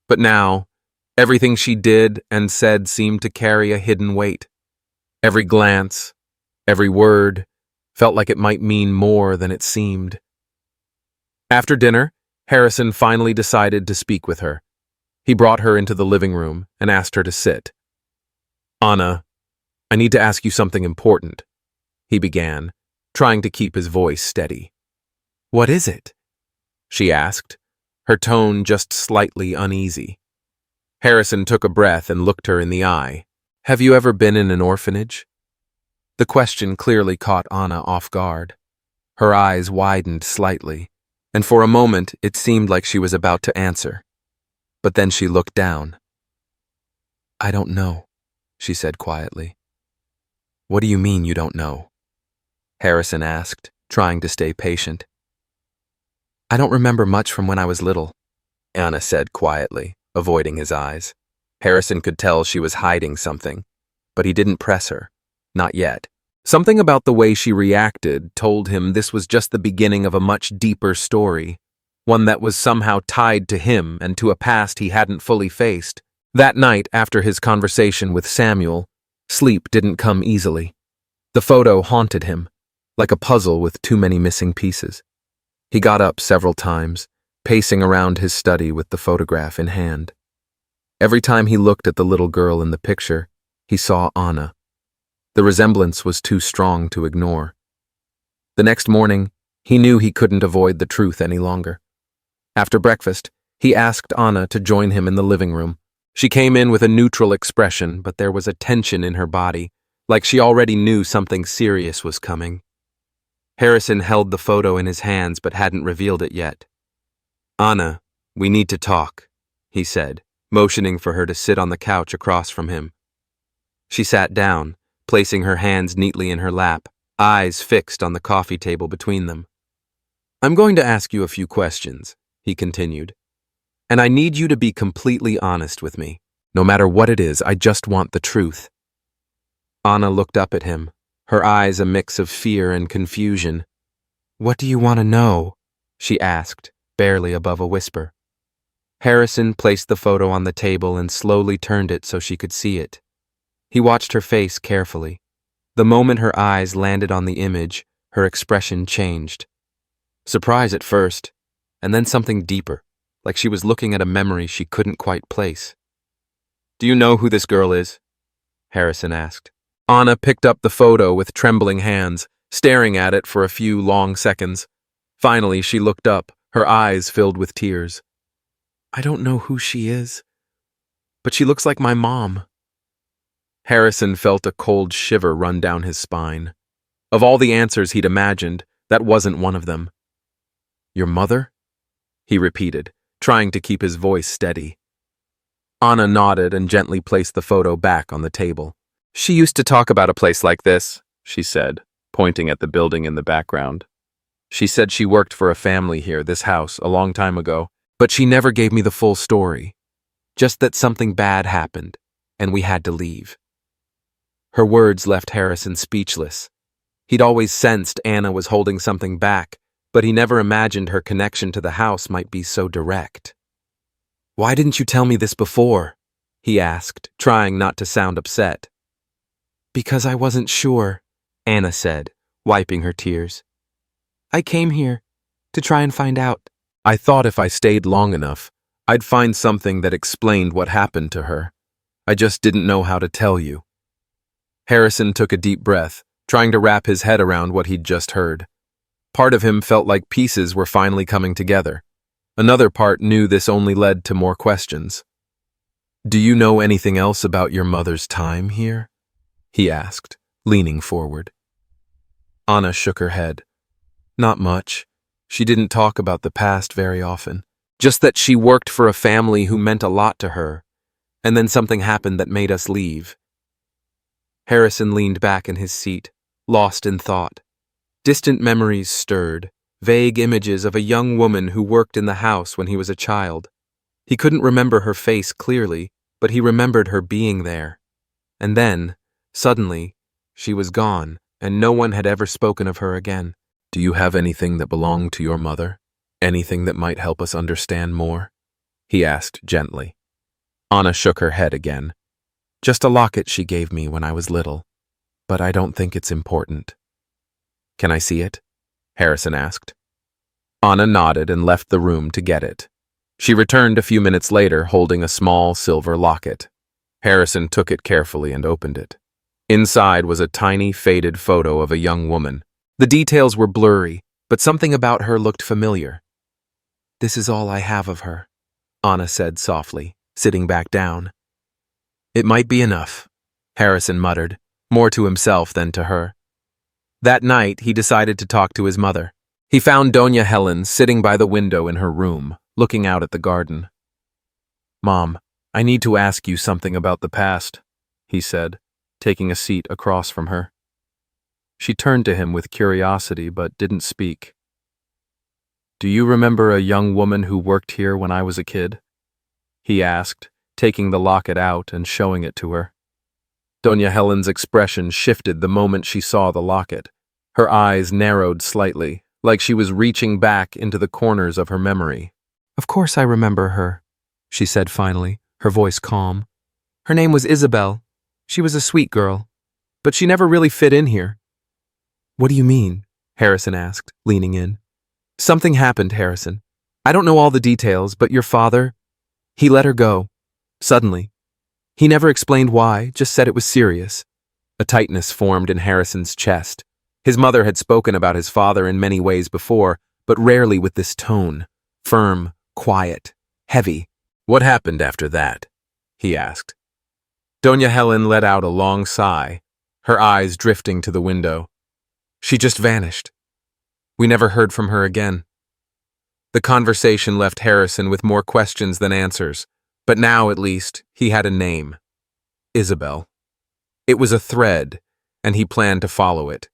but now, everything she did and said seemed to carry a hidden weight. Every glance, every word, felt like it might mean more than it seemed. After dinner, Harrison finally decided to speak with her. He brought her into the living room and asked her to sit. "Anna, I need to ask you something important," he began, trying to keep his voice steady. "What is it?" she asked, her tone just slightly uneasy. Harrison took a breath and looked her in the eye. Have you ever been in an orphanage? The question clearly caught Anna off guard. Her eyes widened slightly, and for a moment it seemed like she was about to answer. But then she looked down. I don't know, she said quietly. What do you mean you don't know? Harrison asked, trying to stay patient. I don't remember much from when I was little, Anna said quietly, avoiding his eyes. Harrison could tell she was hiding something, but he didn't press her. Not yet. Something about the way she reacted told him this was just the beginning of a much deeper story, one that was somehow tied to him and to a past he hadn't fully faced. That night, after his conversation with Samuel, sleep didn't come easily. The photo haunted him, like a puzzle with too many missing pieces. He got up several times, pacing around his study with the photograph in hand. Every time he looked at the little girl in the picture, he saw Anna. The resemblance was too strong to ignore. The next morning, he knew he couldn't avoid the truth any longer. After breakfast, he asked Anna to join him in the living room. She came in with a neutral expression, but there was a tension in her body, like she already knew something serious was coming. Harrison held the photo in his hands but hadn't revealed it yet. Anna, we need to talk, he said, motioning for her to sit on the couch across from him. She sat down, placing her hands neatly in her lap, eyes fixed on the coffee table between them. I'm going to ask you a few questions, he continued, and I need you to be completely honest with me. No matter what it is, I just want the truth. Anna looked up at him, her eyes a mix of fear and confusion. What do you want to know? She asked, barely above a whisper. Harrison placed the photo on the table and slowly turned it so she could see it. He watched her face carefully. The moment her eyes landed on the image, her expression changed. Surprise at first, and then something deeper, like she was looking at a memory she couldn't quite place. Do you know who this girl is? Harrison asked. Anna picked up the photo with trembling hands, staring at it for a few long seconds. Finally, she looked up, her eyes filled with tears. I don't know who she is, but she looks like my mom. Harrison felt a cold shiver run down his spine. Of all the answers he'd imagined, that wasn't one of them. Your mother? He repeated, trying to keep his voice steady. Anna nodded and gently placed the photo back on the table. She used to talk about a place like this, she said, pointing at the building in the background. She said she worked for a family here, this house, a long time ago, but she never gave me the full story. Just that something bad happened, and we had to leave. Her words left Harrison speechless. He'd always sensed Anna was holding something back, but he never imagined her connection to the house might be so direct. Why didn't you tell me this before? He asked, trying not to sound upset. Because I wasn't sure, Anna said, wiping her tears. I came here to try and find out. I thought if I stayed long enough, I'd find something that explained what happened to her. I just didn't know how to tell you. Harrison took a deep breath, trying to wrap his head around what he'd just heard. Part of him felt like pieces were finally coming together. Another part knew this only led to more questions. Do you know anything else about your mother's time here? He asked, leaning forward. Anna shook her head. Not much. She didn't talk about the past very often. Just that she worked for a family who meant a lot to her, and then something happened that made us leave. Harrison leaned back in his seat, lost in thought. Distant memories stirred, vague images of a young woman who worked in the house when he was a child. He couldn't remember her face clearly, but he remembered her being there. And then, suddenly, she was gone, and no one had ever spoken of her again. Do you have anything that belonged to your mother? Anything that might help us understand more? He asked gently. Anna shook her head again. Just a locket she gave me when I was little, but I don't think it's important. Can I see it? Harrison asked. Anna nodded and left the room to get it. She returned a few minutes later holding a small silver locket. Harrison took it carefully and opened it. Inside was a tiny, faded photo of a young woman. The details were blurry, but something about her looked familiar. This is all I have of her, Anna said softly, sitting back down. It might be enough, Harrison muttered, more to himself than to her. That night, he decided to talk to his mother. He found Doña Helen sitting by the window in her room, looking out at the garden. "Mom, I need to ask you something about the past," he said, taking a seat across from her. She turned to him with curiosity but didn't speak. "Do you remember a young woman who worked here when I was a kid?" he asked, taking the locket out and showing it to her. Doña Helen's expression shifted the moment she saw the locket. Her eyes narrowed slightly, like she was reaching back into the corners of her memory. "Of course I remember her," she said finally, her voice calm. "Her name was Isabel. She was a sweet girl, but she never really fit in here." "What do you mean?" Harrison asked, leaning in. "Something happened, Harrison. I don't know all the details, but your father, he let her go. Suddenly. He never explained why, just said it was serious." A tightness formed in Harrison's chest. His mother had spoken about his father in many ways before, but rarely with this tone. Firm, quiet, heavy. "What happened after that?" he asked. Doña Helen let out a long sigh, her eyes drifting to the window. "She just vanished. We never heard from her again." The conversation left Harrison with more questions than answers, but now, at least, he had a name. Isabel. It was a thread, and he planned to follow it.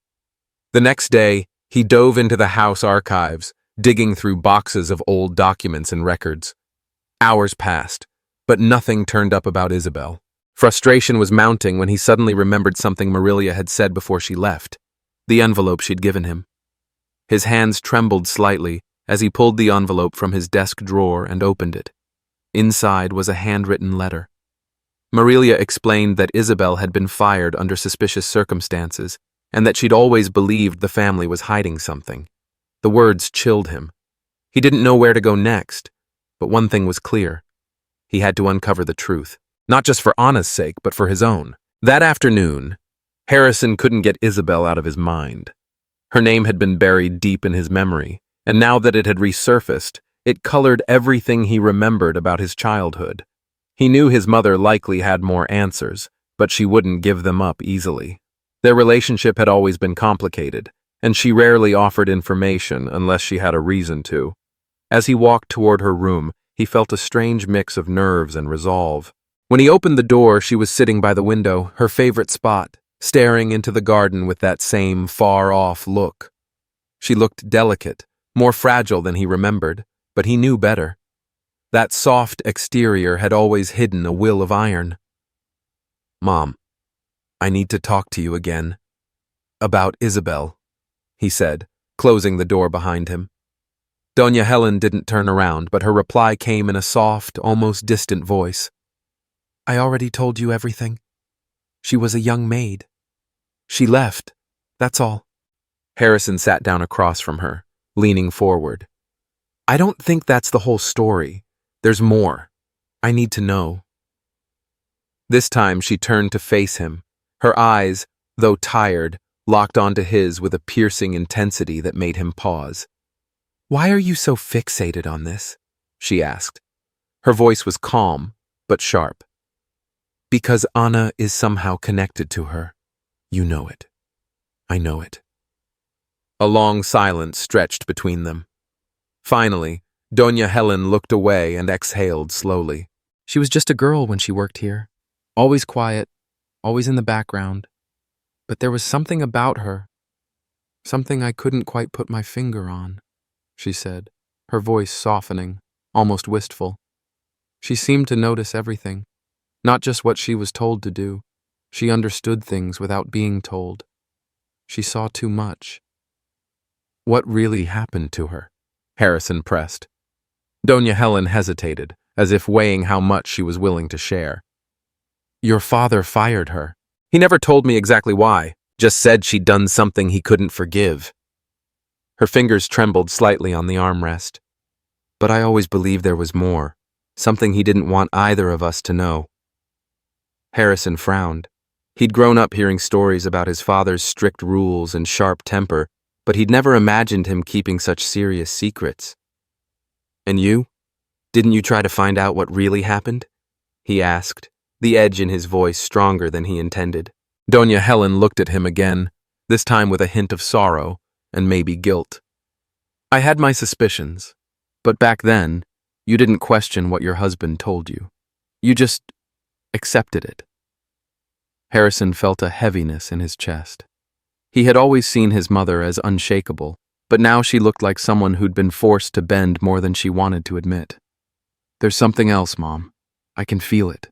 The next day, he dove into the house archives, digging through boxes of old documents and records. Hours passed, but nothing turned up about Isabel. Frustration was mounting when he suddenly remembered something Marilia had said before she left, the envelope she'd given him. His hands trembled slightly as he pulled the envelope from his desk drawer and opened it. Inside was a handwritten letter. Marilia explained that Isabel had been fired under suspicious circumstances and that she'd always believed the family was hiding something. The words chilled him. He didn't know where to go next, but one thing was clear. He had to uncover the truth, not just for Anna's sake, but for his own. That afternoon, Harrison couldn't get Isabel out of his mind. Her name had been buried deep in his memory, and now that it had resurfaced, it colored everything he remembered about his childhood. He knew his mother likely had more answers, but she wouldn't give them up easily. Their relationship had always been complicated, and she rarely offered information unless she had a reason to. As he walked toward her room, he felt a strange mix of nerves and resolve. When he opened the door, she was sitting by the window, her favorite spot, staring into the garden with that same far-off look. She looked delicate, more fragile than he remembered, but he knew better. That soft exterior had always hidden a will of iron. "Mom, I need to talk to you again. About Isabel," he said, closing the door behind him. Doña Helen didn't turn around, but her reply came in a soft, almost distant voice. "I already told you everything. She was a young maid. She left, that's all." Harrison sat down across from her, leaning forward. "I don't think that's the whole story. There's more. I need to know." This time she turned to face him, her eyes, though tired, locked onto his with a piercing intensity that made him pause. "Why are you so fixated on this?" she asked. Her voice was calm, but sharp. "Because Anna is somehow connected to her. You know it. I know it." A long silence stretched between them. Finally, Doña Helen looked away and exhaled slowly. "She was just a girl when she worked here. Always quiet, always in the background. But there was something about her. Something I couldn't quite put my finger on," she said, her voice softening, almost wistful. She seemed to notice everything, not just what she was told to do. She understood things without being told. She saw too much. "What really happened to her?" Harrison pressed. Doña Helen hesitated, as if weighing how much she was willing to share. "Your father fired her. He never told me exactly why, just said she'd done something he couldn't forgive." Her fingers trembled slightly on the armrest. "But I always believed there was more, something he didn't want either of us to know." Harrison frowned. He'd grown up hearing stories about his father's strict rules and sharp temper, but he'd never imagined him keeping such serious secrets. "And you? Didn't you try to find out what really happened?" he asked, the edge in his voice stronger than he intended. Doña Helen looked at him again, this time with a hint of sorrow and maybe guilt. I had my suspicions, but back then, you didn't question what your husband told you. You just accepted it. Harrison felt a heaviness in his chest. He had always seen his mother as unshakable, but now she looked like someone who'd been forced to bend more than she wanted to admit. There's something else, Mom. I can feel it,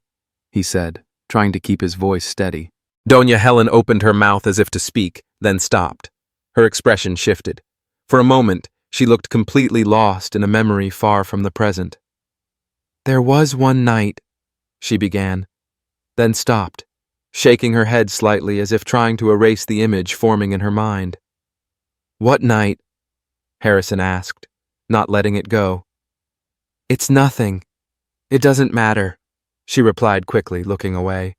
he said, trying to keep his voice steady. Doña Helen opened her mouth as if to speak, then stopped. Her expression shifted. For a moment, she looked completely lost in a memory far from the present. There was one night, she began, then stopped, shaking her head slightly as if trying to erase the image forming in her mind. What night? Harrison asked, not letting it go. It's nothing. It doesn't matter, she replied quickly, looking away.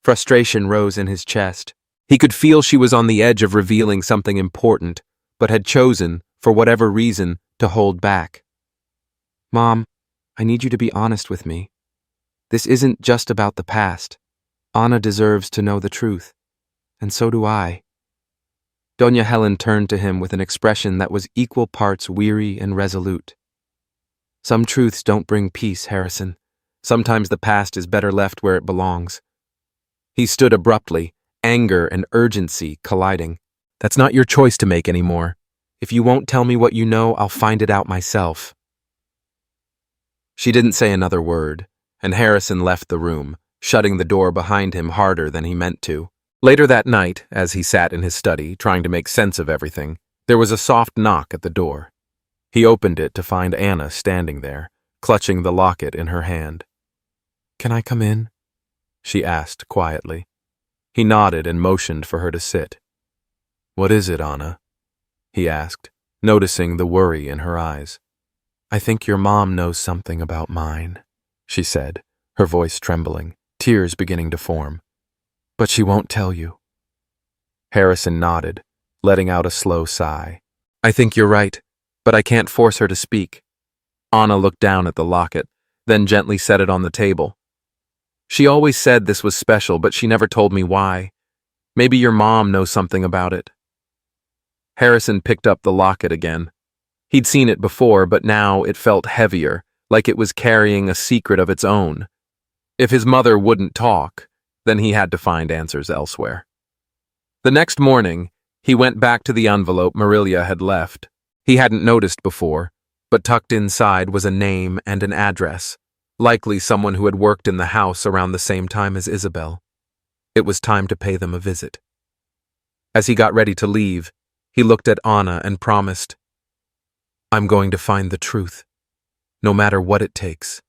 Frustration rose in his chest. He could feel she was on the edge of revealing something important, but had chosen, for whatever reason, to hold back. Mom, I need you to be honest with me. This isn't just about the past. Anna deserves to know the truth, and so do I. Doña Helen turned to him with an expression that was equal parts weary and resolute. Some truths don't bring peace, Harrison. Sometimes the past is better left where it belongs. He stood abruptly, anger and urgency colliding. That's not your choice to make anymore. If you won't tell me what you know, I'll find it out myself. She didn't say another word, and Harrison left the room, shutting the door behind him harder than he meant to. Later that night, as he sat in his study, trying to make sense of everything, there was a soft knock at the door. He opened it to find Anna standing there, clutching the locket in her hand. Can I come in? She asked quietly. He nodded and motioned for her to sit. What is it, Anna? He asked, noticing the worry in her eyes. I think your mom knows something about mine, she said, her voice trembling, tears beginning to form. But she won't tell you. Harrison nodded, letting out a slow sigh. I think you're right, but I can't force her to speak. Anna looked down at the locket, then gently set it on the table. She always said this was special, but she never told me why. Maybe your mom knows something about it. Harrison picked up the locket again. He'd seen it before, but now it felt heavier, like it was carrying a secret of its own. If his mother wouldn't talk, then he had to find answers elsewhere. The next morning, he went back to the envelope Marilia had left. He hadn't noticed before, but tucked inside was a name and an address, likely someone who had worked in the house around the same time as Isabel. It was time to pay them a visit. As he got ready to leave, he looked at Anna and promised, I'm going to find the truth, no matter what it takes.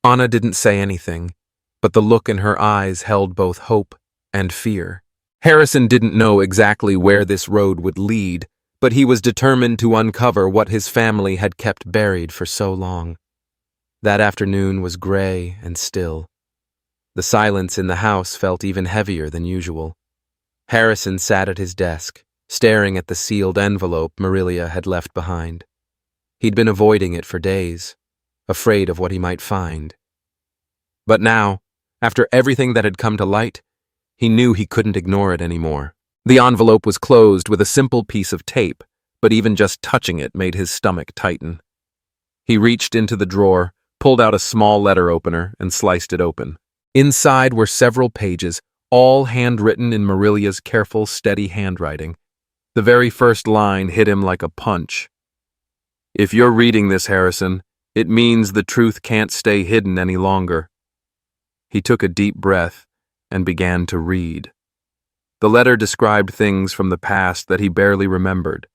Anna didn't say anything, but the look in her eyes held both hope and fear. Harrison didn't know exactly where this road would lead, but he was determined to uncover what his family had kept buried for so long. That afternoon was gray and still. The silence in the house felt even heavier than usual. Harrison sat at his desk, staring at the sealed envelope Marilia had left behind. He'd been avoiding it for days, afraid of what he might find. But now, after everything that had come to light, he knew he couldn't ignore it anymore. The envelope was closed with a simple piece of tape, but even just touching it made his stomach tighten. He reached into the drawer, pulled out a small letter opener, and sliced it open. Inside were several pages, all handwritten in Marilia's careful, steady handwriting. The very first line hit him like a punch. If you're reading this, Harrison, it means the truth can't stay hidden any longer. He took a deep breath and began to read. The letter described things from the past that he barely remembered,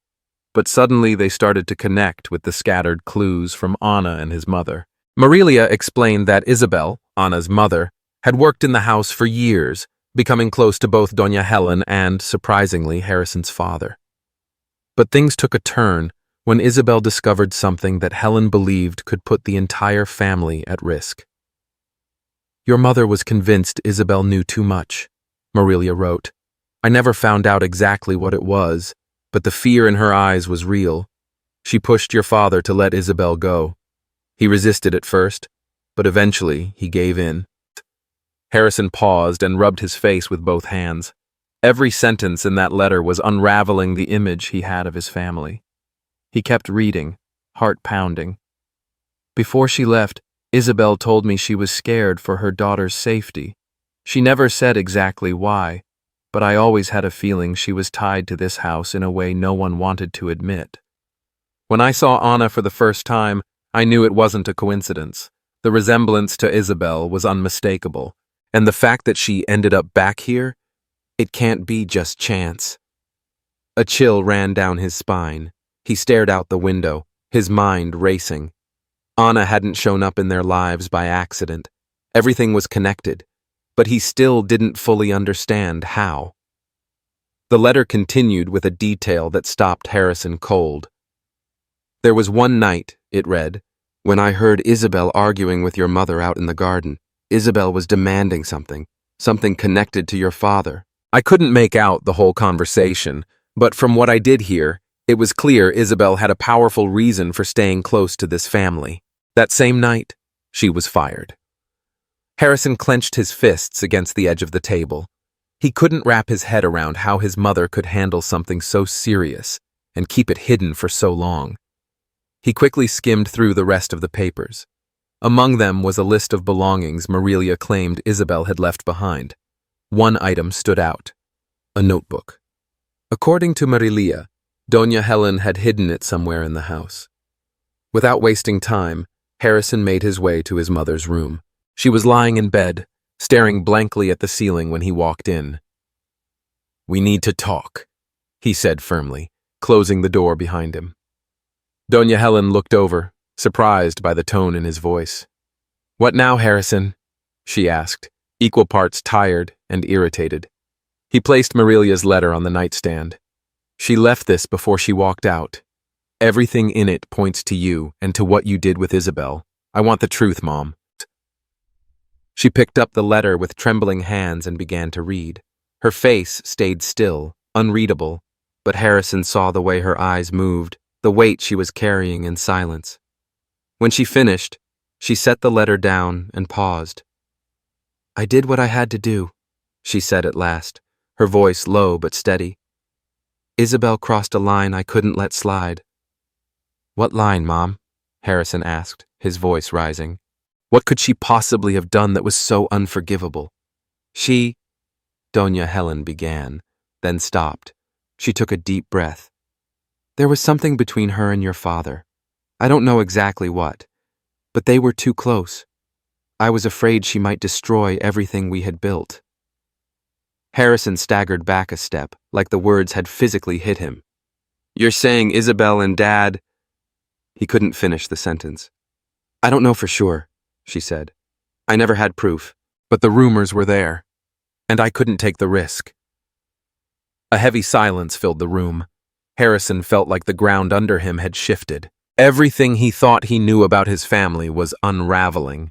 but suddenly they started to connect with the scattered clues from Anna and his mother. Marilia explained that Isabel, Anna's mother, had worked in the house for years, becoming close to both Doña Helen and, surprisingly, Harrison's father. But things took a turn when Isabel discovered something that Helen believed could put the entire family at risk. Your mother was convinced Isabel knew too much, Marilia wrote. I never found out exactly what it was, but the fear in her eyes was real. She pushed your father to let Isabel go. He resisted at first, but eventually he gave in. Harrison paused and rubbed his face with both hands. Every sentence in that letter was unraveling the image he had of his family. He kept reading, heart pounding. Before she left, Isabel told me she was scared for her daughter's safety. She never said exactly why, but I always had a feeling she was tied to this house in a way no one wanted to admit. When I saw Anna for the first time, I knew it wasn't a coincidence. The resemblance to Isabel was unmistakable, and the fact that she ended up back here, it can't be just chance. A chill ran down his spine. He stared out the window, his mind racing. Anna hadn't shown up in their lives by accident. Everything was connected, but he still didn't fully understand how. The letter continued with a detail that stopped Harrison cold. There was one night, it read, when I heard Isabel arguing with your mother out in the garden. Isabel was demanding something connected to your father. I couldn't make out the whole conversation, but from what I did hear, it was clear Isabel had a powerful reason for staying close to this family. That same night, she was fired. Harrison clenched his fists against the edge of the table. He couldn't wrap his head around how his mother could handle something so serious and keep it hidden for so long. He quickly skimmed through the rest of the papers. Among them was a list of belongings Marilia claimed Isabel had left behind. One item stood out: a notebook. According to Marilia, Doña Helen had hidden it somewhere in the house. Without wasting time, Harrison made his way to his mother's room. She was lying in bed, staring blankly at the ceiling when he walked in. "We need to talk," he said firmly, closing the door behind him. Doña Helen looked over, surprised by the tone in his voice. "What now, Harrison?" she asked, equal parts tired and irritated. He placed Marilia's letter on the nightstand. "She left this before she walked out. Everything in it points to you and to what you did with Isabel. I want the truth, Mom." She picked up the letter with trembling hands and began to read. Her face stayed still, unreadable, but Harrison saw the way her eyes moved, the weight she was carrying in silence. When she finished, she set the letter down and paused. "I did what I had to do," she said at last, her voice low but steady. "Isabel crossed a line I couldn't let slide." "What line, Mom?" Harrison asked, his voice rising. What could she possibly have done that was so unforgivable? Doña Helen began, then stopped. She took a deep breath. "There was something between her and your father. I don't know exactly what, but they were too close. I was afraid she might destroy everything we had built." Harrison staggered back a step, like the words had physically hit him. "You're saying Isabel and Dad—" He couldn't finish the sentence. "I don't know for sure," she said. "I never had proof, but the rumors were there, and I couldn't take the risk." A heavy silence filled the room. Harrison felt like the ground under him had shifted. Everything he thought he knew about his family was unraveling.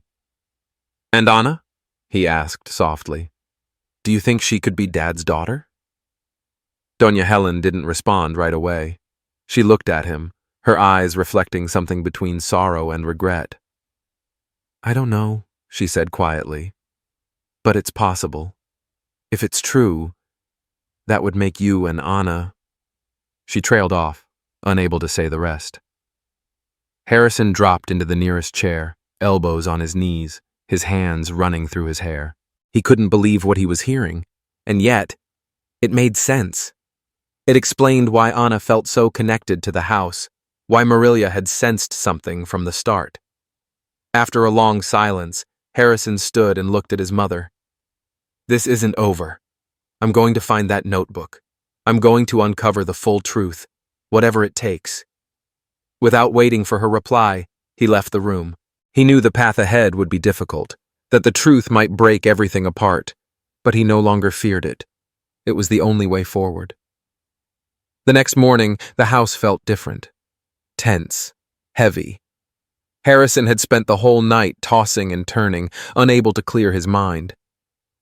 "And Anna?" he asked softly. "Do you think she could be Dad's daughter?" Doña Helen didn't respond right away. She looked at him, her eyes reflecting something between sorrow and regret. "I don't know," she said quietly. "But it's possible. If it's true, that would make you and Anna—" She trailed off, unable to say the rest. Harrison dropped into the nearest chair, elbows on his knees, his hands running through his hair. He couldn't believe what he was hearing, and yet, it made sense. It explained why Anna felt so connected to the house, why Marilia had sensed something from the start. After a long silence, Harrison stood and looked at his mother. "This isn't over. I'm going to find that notebook. I'm going to uncover the full truth, whatever it takes." Without waiting for her reply, he left the room. He knew the path ahead would be difficult, that the truth might break everything apart, but he no longer feared it. It was the only way forward. The next morning, the house felt different. Tense, heavy. Harrison had spent the whole night tossing and turning, unable to clear his mind.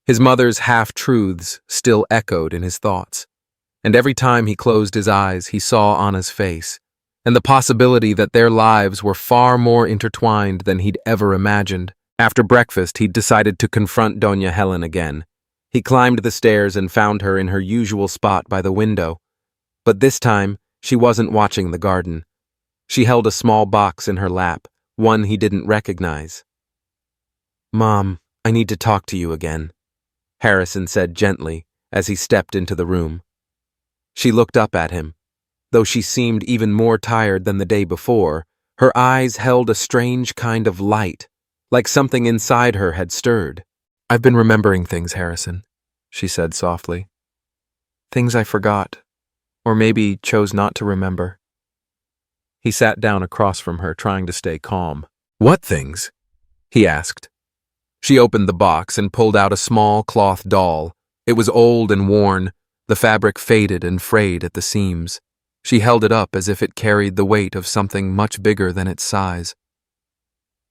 His mother's half-truths still echoed in his thoughts, and every time he closed his eyes, he saw Anna's face, and the possibility that their lives were far more intertwined than he'd ever imagined. After breakfast, he decided to confront Doña Helen again. He climbed the stairs and found her in her usual spot by the window. But this time, she wasn't watching the garden. She held a small box in her lap, one he didn't recognize. "Mom, I need to talk to you again," Harrison said gently as he stepped into the room. She looked up at him. Though she seemed even more tired than the day before, her eyes held a strange kind of light, like something inside her had stirred. "I've been remembering things, Harrison," she said softly. "Things I forgot, or maybe chose not to remember." He sat down across from her, trying to stay calm. "What things?" he asked. She opened the box and pulled out a small cloth doll. It was old and worn, the fabric faded and frayed at the seams. She held it up as if it carried the weight of something much bigger than its size.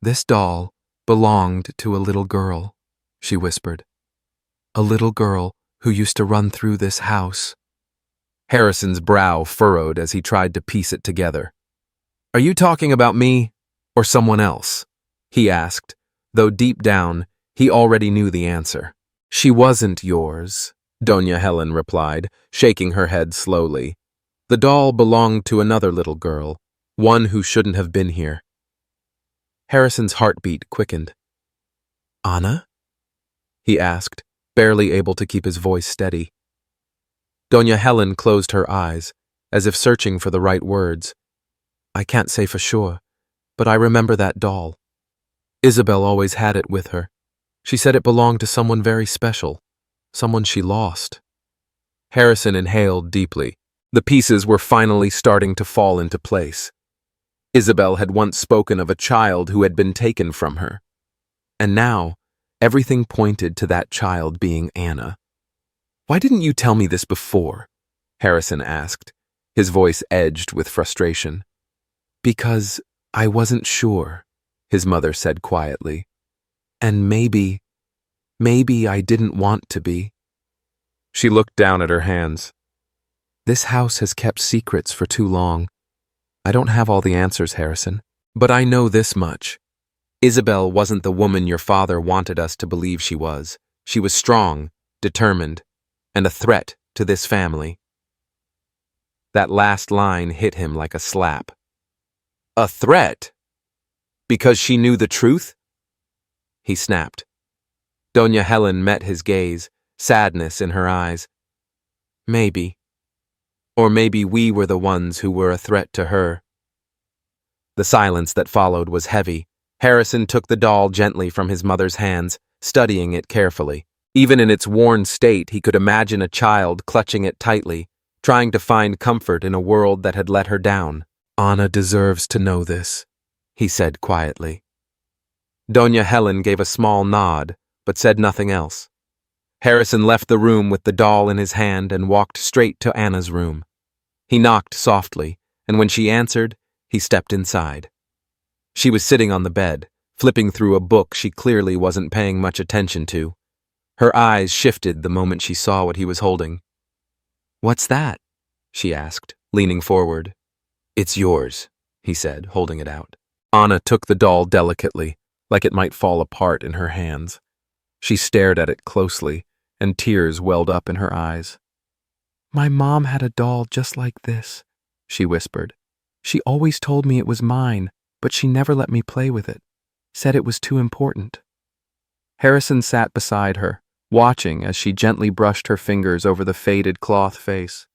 "This doll belonged to a little girl," she whispered. "A little girl who used to run through this house." Harrison's brow furrowed as he tried to piece it together. "Are you talking about me or someone else?" he asked, though deep down he already knew the answer. "She wasn't yours," Doña Helen replied, shaking her head slowly. "The doll belonged to another little girl, one who shouldn't have been here." Harrison's heartbeat quickened. "Anna?" he asked, barely able to keep his voice steady. Doña Helen closed her eyes, as if searching for the right words. "I can't say for sure, but I remember that doll. Isabel always had it with her. She said it belonged to someone very special, someone she lost." Harrison inhaled deeply. The pieces were finally starting to fall into place. Isabel had once spoken of a child who had been taken from her. And now, everything pointed to that child being Anna. "Why didn't you tell me this before?" Harrison asked, his voice edged with frustration. "Because I wasn't sure," his mother said quietly. "And maybe I didn't want to be." She looked down at her hands. "This house has kept secrets for too long. I don't have all the answers, Harrison, but I know this much. Isabel wasn't the woman your father wanted us to believe she was. She was strong, determined, and a threat to this family." That last line hit him like a slap. "A threat? Because she knew the truth?" he snapped. Doña Helen met his gaze, sadness in her eyes. "Maybe. Or maybe we were the ones who were a threat to her." The silence that followed was heavy. Harrison took the doll gently from his mother's hands, studying it carefully. Even in its worn state, he could imagine a child clutching it tightly, trying to find comfort in a world that had let her down. "Anna deserves to know this," he said quietly. Doña Helen gave a small nod, but said nothing else. Harrison left the room with the doll in his hand and walked straight to Anna's room. He knocked softly, and when she answered, he stepped inside. She was sitting on the bed, flipping through a book she clearly wasn't paying much attention to. Her eyes shifted the moment she saw what he was holding. "What's that?" she asked, leaning forward. "It's yours," he said, holding it out. Anna took the doll delicately, like it might fall apart in her hands. She stared at it closely, and tears welled up in her eyes. "My mom had a doll just like this," she whispered. "She always told me it was mine, but she never let me play with it. Said it was too important." Harrison sat beside her, watching as she gently brushed her fingers over the faded cloth face.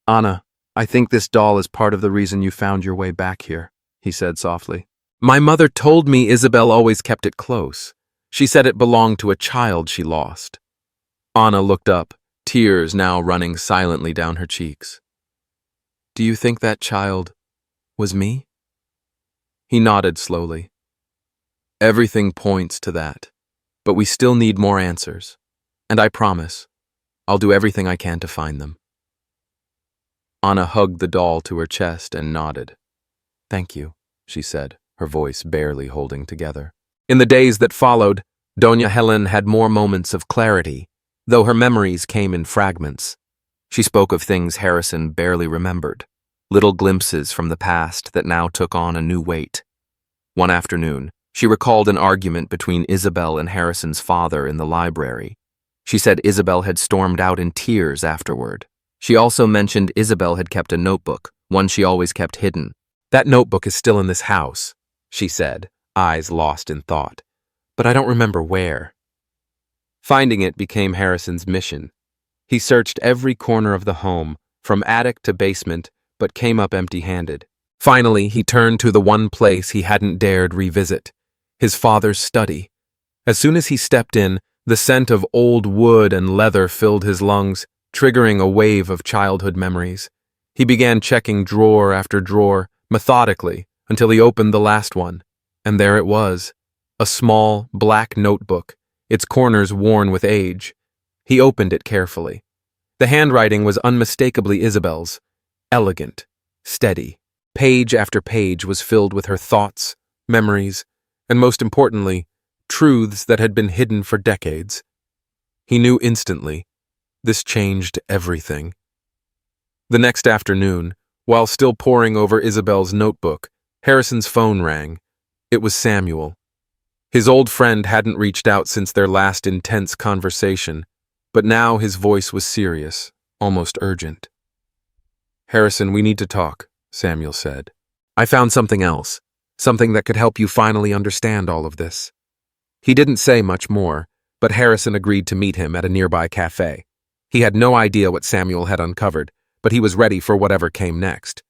"Anna, I think this doll is part of the reason you found your way back here," he said softly. "My mother told me Isabel always kept it close. She said it belonged to a child she lost." Anna looked up, tears now running silently down her cheeks. "Do you think that child was me?" He nodded slowly. "Everything points to that, but we still need more answers, and I promise, I'll do everything I can to find them." Anna hugged the doll to her chest and nodded. "Thank you," she said, her voice barely holding together. In the days that followed, Doña Helen had more moments of clarity, though her memories came in fragments. She spoke of things Harrison barely remembered, little glimpses from the past that now took on a new weight. One afternoon, She recalled an argument between Isabel and Harrison's father in the library. She said Isabel had stormed out in tears afterward. She also mentioned Isabel had kept a notebook, one she always kept hidden. "That notebook is still in this house," she said, eyes lost in thought. "But I don't remember where." Finding it became Harrison's mission. He searched every corner of the home, from attic to basement, but came up empty-handed. Finally, he turned to the one place he hadn't dared revisit, his father's study. As soon as he stepped in, the scent of old wood and leather filled his lungs, triggering a wave of childhood memories. He began checking drawer after drawer, methodically, until he opened the last one. And there it was, a small, black notebook, its corners worn with age. He opened it carefully. The handwriting was unmistakably Isabel's, elegant, steady. Page after page was filled with her thoughts, memories, and most importantly, truths that had been hidden for decades. He knew instantly. This changed everything. The next afternoon, while still poring over Isabel's notebook, Harrison's phone rang. It was Samuel. His old friend hadn't reached out since their last intense conversation, but now his voice was serious, almost urgent. "Harrison, we need to talk," Samuel said. "I found something else, something that could help you finally understand all of this." He didn't say much more, but Harrison agreed to meet him at a nearby cafe. He had no idea what Samuel had uncovered, but he was ready for whatever came next.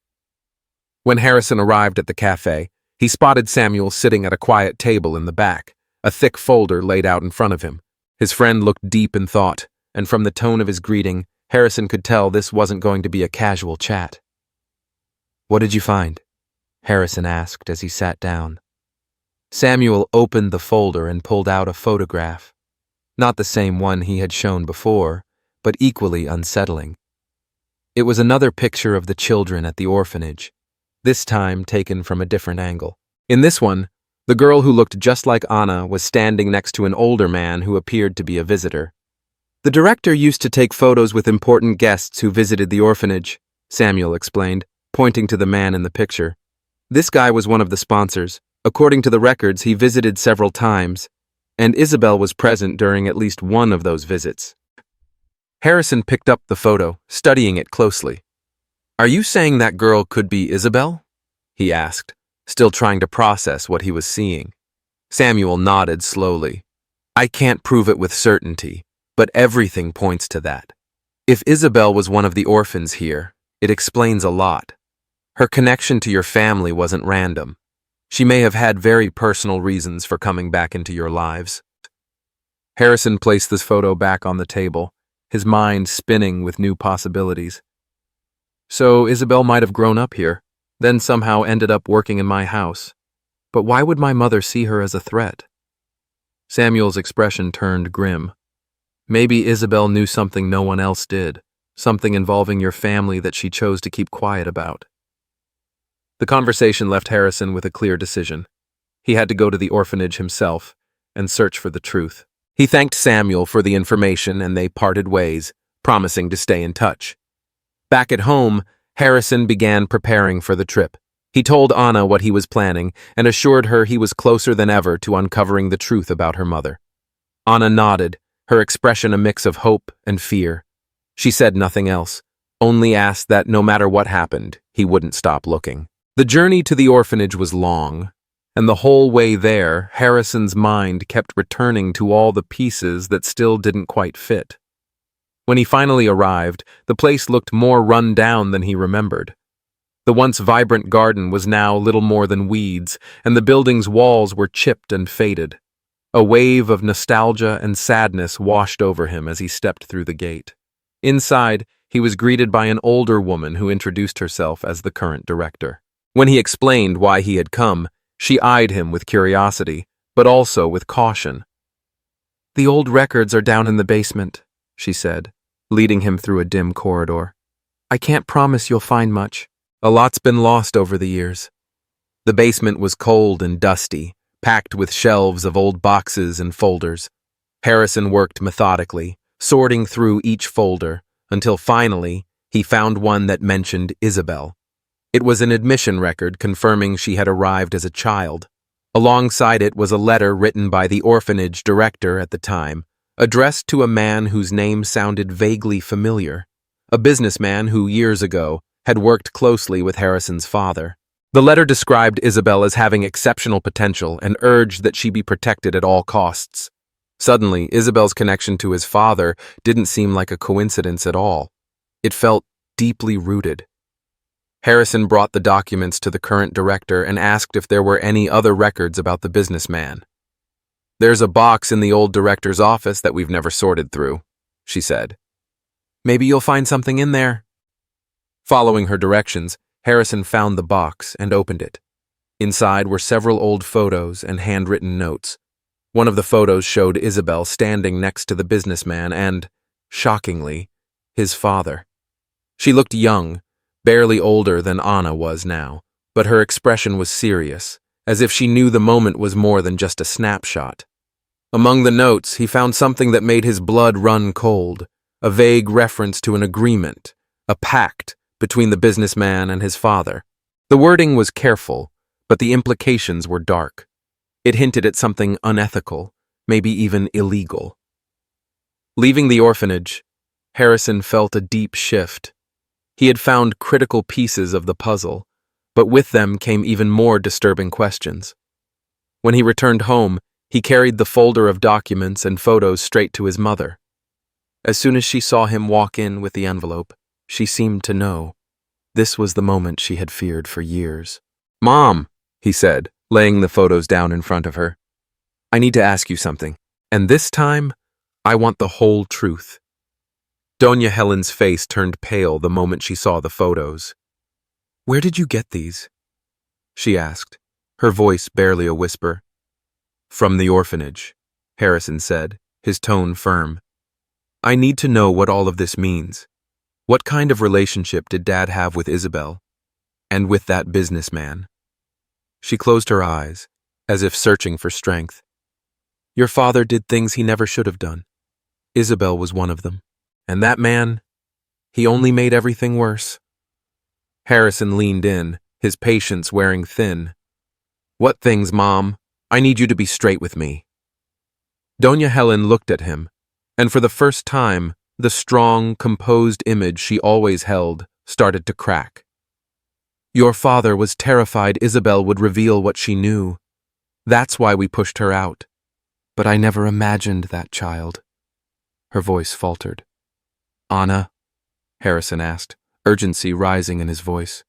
When Harrison arrived at the cafe, he spotted Samuel sitting at a quiet table in the back, a thick folder laid out in front of him. His friend looked deep in thought, and from the tone of his greeting, Harrison could tell this wasn't going to be a casual chat. "What did you find?" Harrison asked as he sat down. Samuel opened the folder and pulled out a photograph. Not the same one he had shown before, but equally unsettling. It was another picture of the children at the orphanage, this time taken from a different angle. In this one, the girl who looked just like Anna was standing next to an older man who appeared to be a visitor. "The director used to take photos with important guests who visited the orphanage," Samuel explained, pointing to the man in the picture. "This guy was one of the sponsors. According to the records, he visited several times, and Isabel was present during at least one of those visits." Harrison picked up the photo, studying it closely. "Are you saying that girl could be Isabel?" he asked, still trying to process what he was seeing. Samuel nodded slowly. "I can't prove it with certainty, but everything points to that. If Isabel was one of the orphans here, it explains a lot. Her connection to your family wasn't random. She may have had very personal reasons for coming back into your lives." Harrison placed this photo back on the table, his mind spinning with new possibilities. "So Isabel might have grown up here, then somehow ended up working in my house. But why would my mother see her as a threat?" Samuel's expression turned grim. "Maybe Isabel knew something no one else did, something involving your family that she chose to keep quiet about." The conversation left Harrison with a clear decision. He had to go to the orphanage himself and search for the truth. He thanked Samuel for the information and they parted ways, promising to stay in touch. Back at home, Harrison began preparing for the trip. He told Anna what he was planning and assured her he was closer than ever to uncovering the truth about her mother. Anna nodded, her expression a mix of hope and fear. She said nothing else, only asked that no matter what happened, he wouldn't stop looking. The journey to the orphanage was long, and the whole way there, Harrison's mind kept returning to all the pieces that still didn't quite fit. When he finally arrived, the place looked more run down than he remembered. The once vibrant garden was now little more than weeds, and the building's walls were chipped and faded. A wave of nostalgia and sadness washed over him as he stepped through the gate. Inside, he was greeted by an older woman who introduced herself as the current director. When he explained why he had come, she eyed him with curiosity, but also with caution. "The old records are down in the basement," she said, leading him through a dim corridor. "I can't promise you'll find much. A lot's been lost over the years." The basement was cold and dusty, packed with shelves of old boxes and folders. Harrison worked methodically, sorting through each folder, until finally he found one that mentioned Isabel. It was an admission record confirming she had arrived as a child, Alongside it was a letter written by the orphanage director at the time, addressed to a man whose name sounded vaguely familiar, a businessman who, years ago, had worked closely with Harrison's father. The letter described Isabel as having exceptional potential and urged that she be protected at all costs. Suddenly, Isabel's connection to his father didn't seem like a coincidence at all. It felt deeply rooted. Harrison brought the documents to the current director and asked if there were any other records about the businessman. "There's a box in the old director's office that we've never sorted through," she said. "Maybe you'll find something in there." Following her directions, Harrison found the box and opened it. Inside were several old photos and handwritten notes. One of the photos showed Isabel standing next to the businessman and, shockingly, his father. She looked young, barely older than Anna was now, but her expression was serious, as if she knew the moment was more than just a snapshot. Among the notes, he found something that made his blood run cold, a vague reference to an agreement, a pact between the businessman and his father. The wording was careful, but the implications were dark. It hinted at something unethical, maybe even illegal. Leaving the orphanage, Harrison felt a deep shift. He had found critical pieces of the puzzle, but with them came even more disturbing questions. When he returned home, he carried the folder of documents and photos straight to his mother. As soon as she saw him walk in with the envelope, she seemed to know. This was the moment she had feared for years. "Mom," he said, laying the photos down in front of her. "I need to ask you something, and this time, I want the whole truth." Doña Helen's face turned pale the moment she saw the photos. "Where did you get these?" she asked, her voice barely a whisper. "From the orphanage," Harrison said, his tone firm. "I need to know what all of this means. What kind of relationship did Dad have with Isabel? And with that businessman?" She closed her eyes, as if searching for strength. "Your father did things he never should have done. Isabel was one of them. And that man, he only made everything worse." Harrison leaned in, his patience wearing thin. "What things, Mom? I need you to be straight with me." Doña Helen looked at him, and for the first time, the strong, composed image she always held started to crack. "Your father was terrified Isabel would reveal what she knew. That's why we pushed her out. But I never imagined that child." Her voice faltered. "Anna?" Harrison asked, urgency rising in his voice.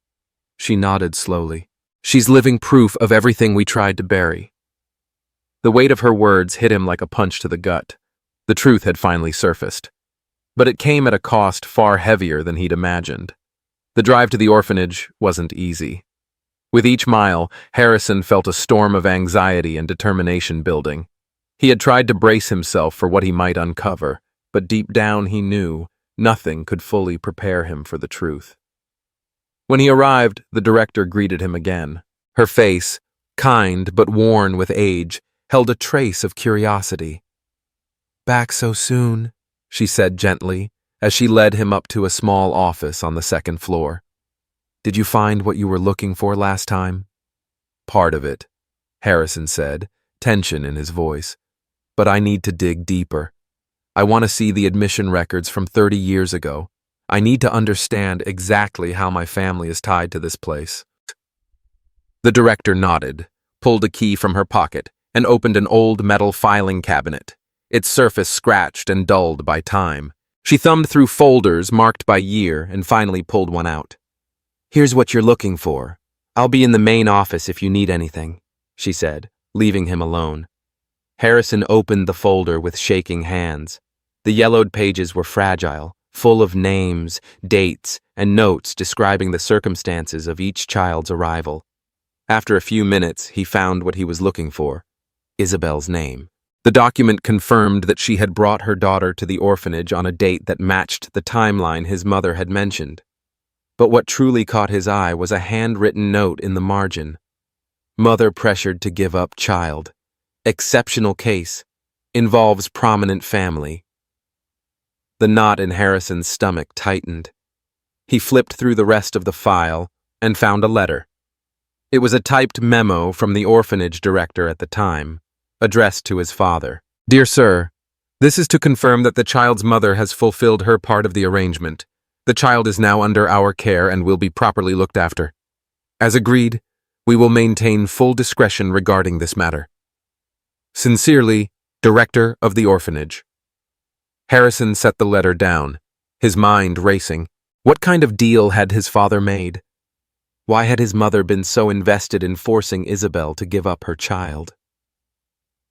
She nodded slowly. "She's living proof of everything we tried to bury." The weight of her words hit him like a punch to the gut. The truth had finally surfaced. But it came at a cost far heavier than he'd imagined. The drive to the orphanage wasn't easy. With each mile, Harrison felt a storm of anxiety and determination building. He had tried to brace himself for what he might uncover, but deep down he knew nothing could fully prepare him for the truth. When he arrived, the director greeted him again. Her face, kind but worn with age, held a trace of curiosity. "Back so soon?" she said gently, as she led him up to a small office on the second floor. "Did you find what you were looking for last time?" "Part of it," Harrison said, tension in his voice. "But I need to dig deeper. I want to see the admission records from 30 years ago. I need to understand exactly how my family is tied to this place." The director nodded, pulled a key from her pocket, and opened an old metal filing cabinet, its surface scratched and dulled by time. She thumbed through folders marked by year and finally pulled one out. "Here's what you're looking for. I'll be in the main office if you need anything," she said, leaving him alone. Harrison opened the folder with shaking hands. The yellowed pages were fragile, full of names, dates, and notes describing the circumstances of each child's arrival. After a few minutes, he found what he was looking for: Isabel's name. The document confirmed that she had brought her daughter to the orphanage on a date that matched the timeline his mother had mentioned. But what truly caught his eye was a handwritten note in the margin. "Mother pressured to give up child. Exceptional case. Involves prominent family." The knot in Harrison's stomach tightened. He flipped through the rest of the file and found a letter. It was a typed memo from the orphanage director at the time, addressed to his father. Dear Sir, this is to confirm that the child's mother has fulfilled her part of the arrangement. The child is now under our care and will be properly looked after. As agreed, we will maintain full discretion regarding this matter. Sincerely, Director of the Orphanage. Harrison set the letter down, his mind racing. What kind of deal had his father made? Why had his mother been so invested in forcing Isabel to give up her child?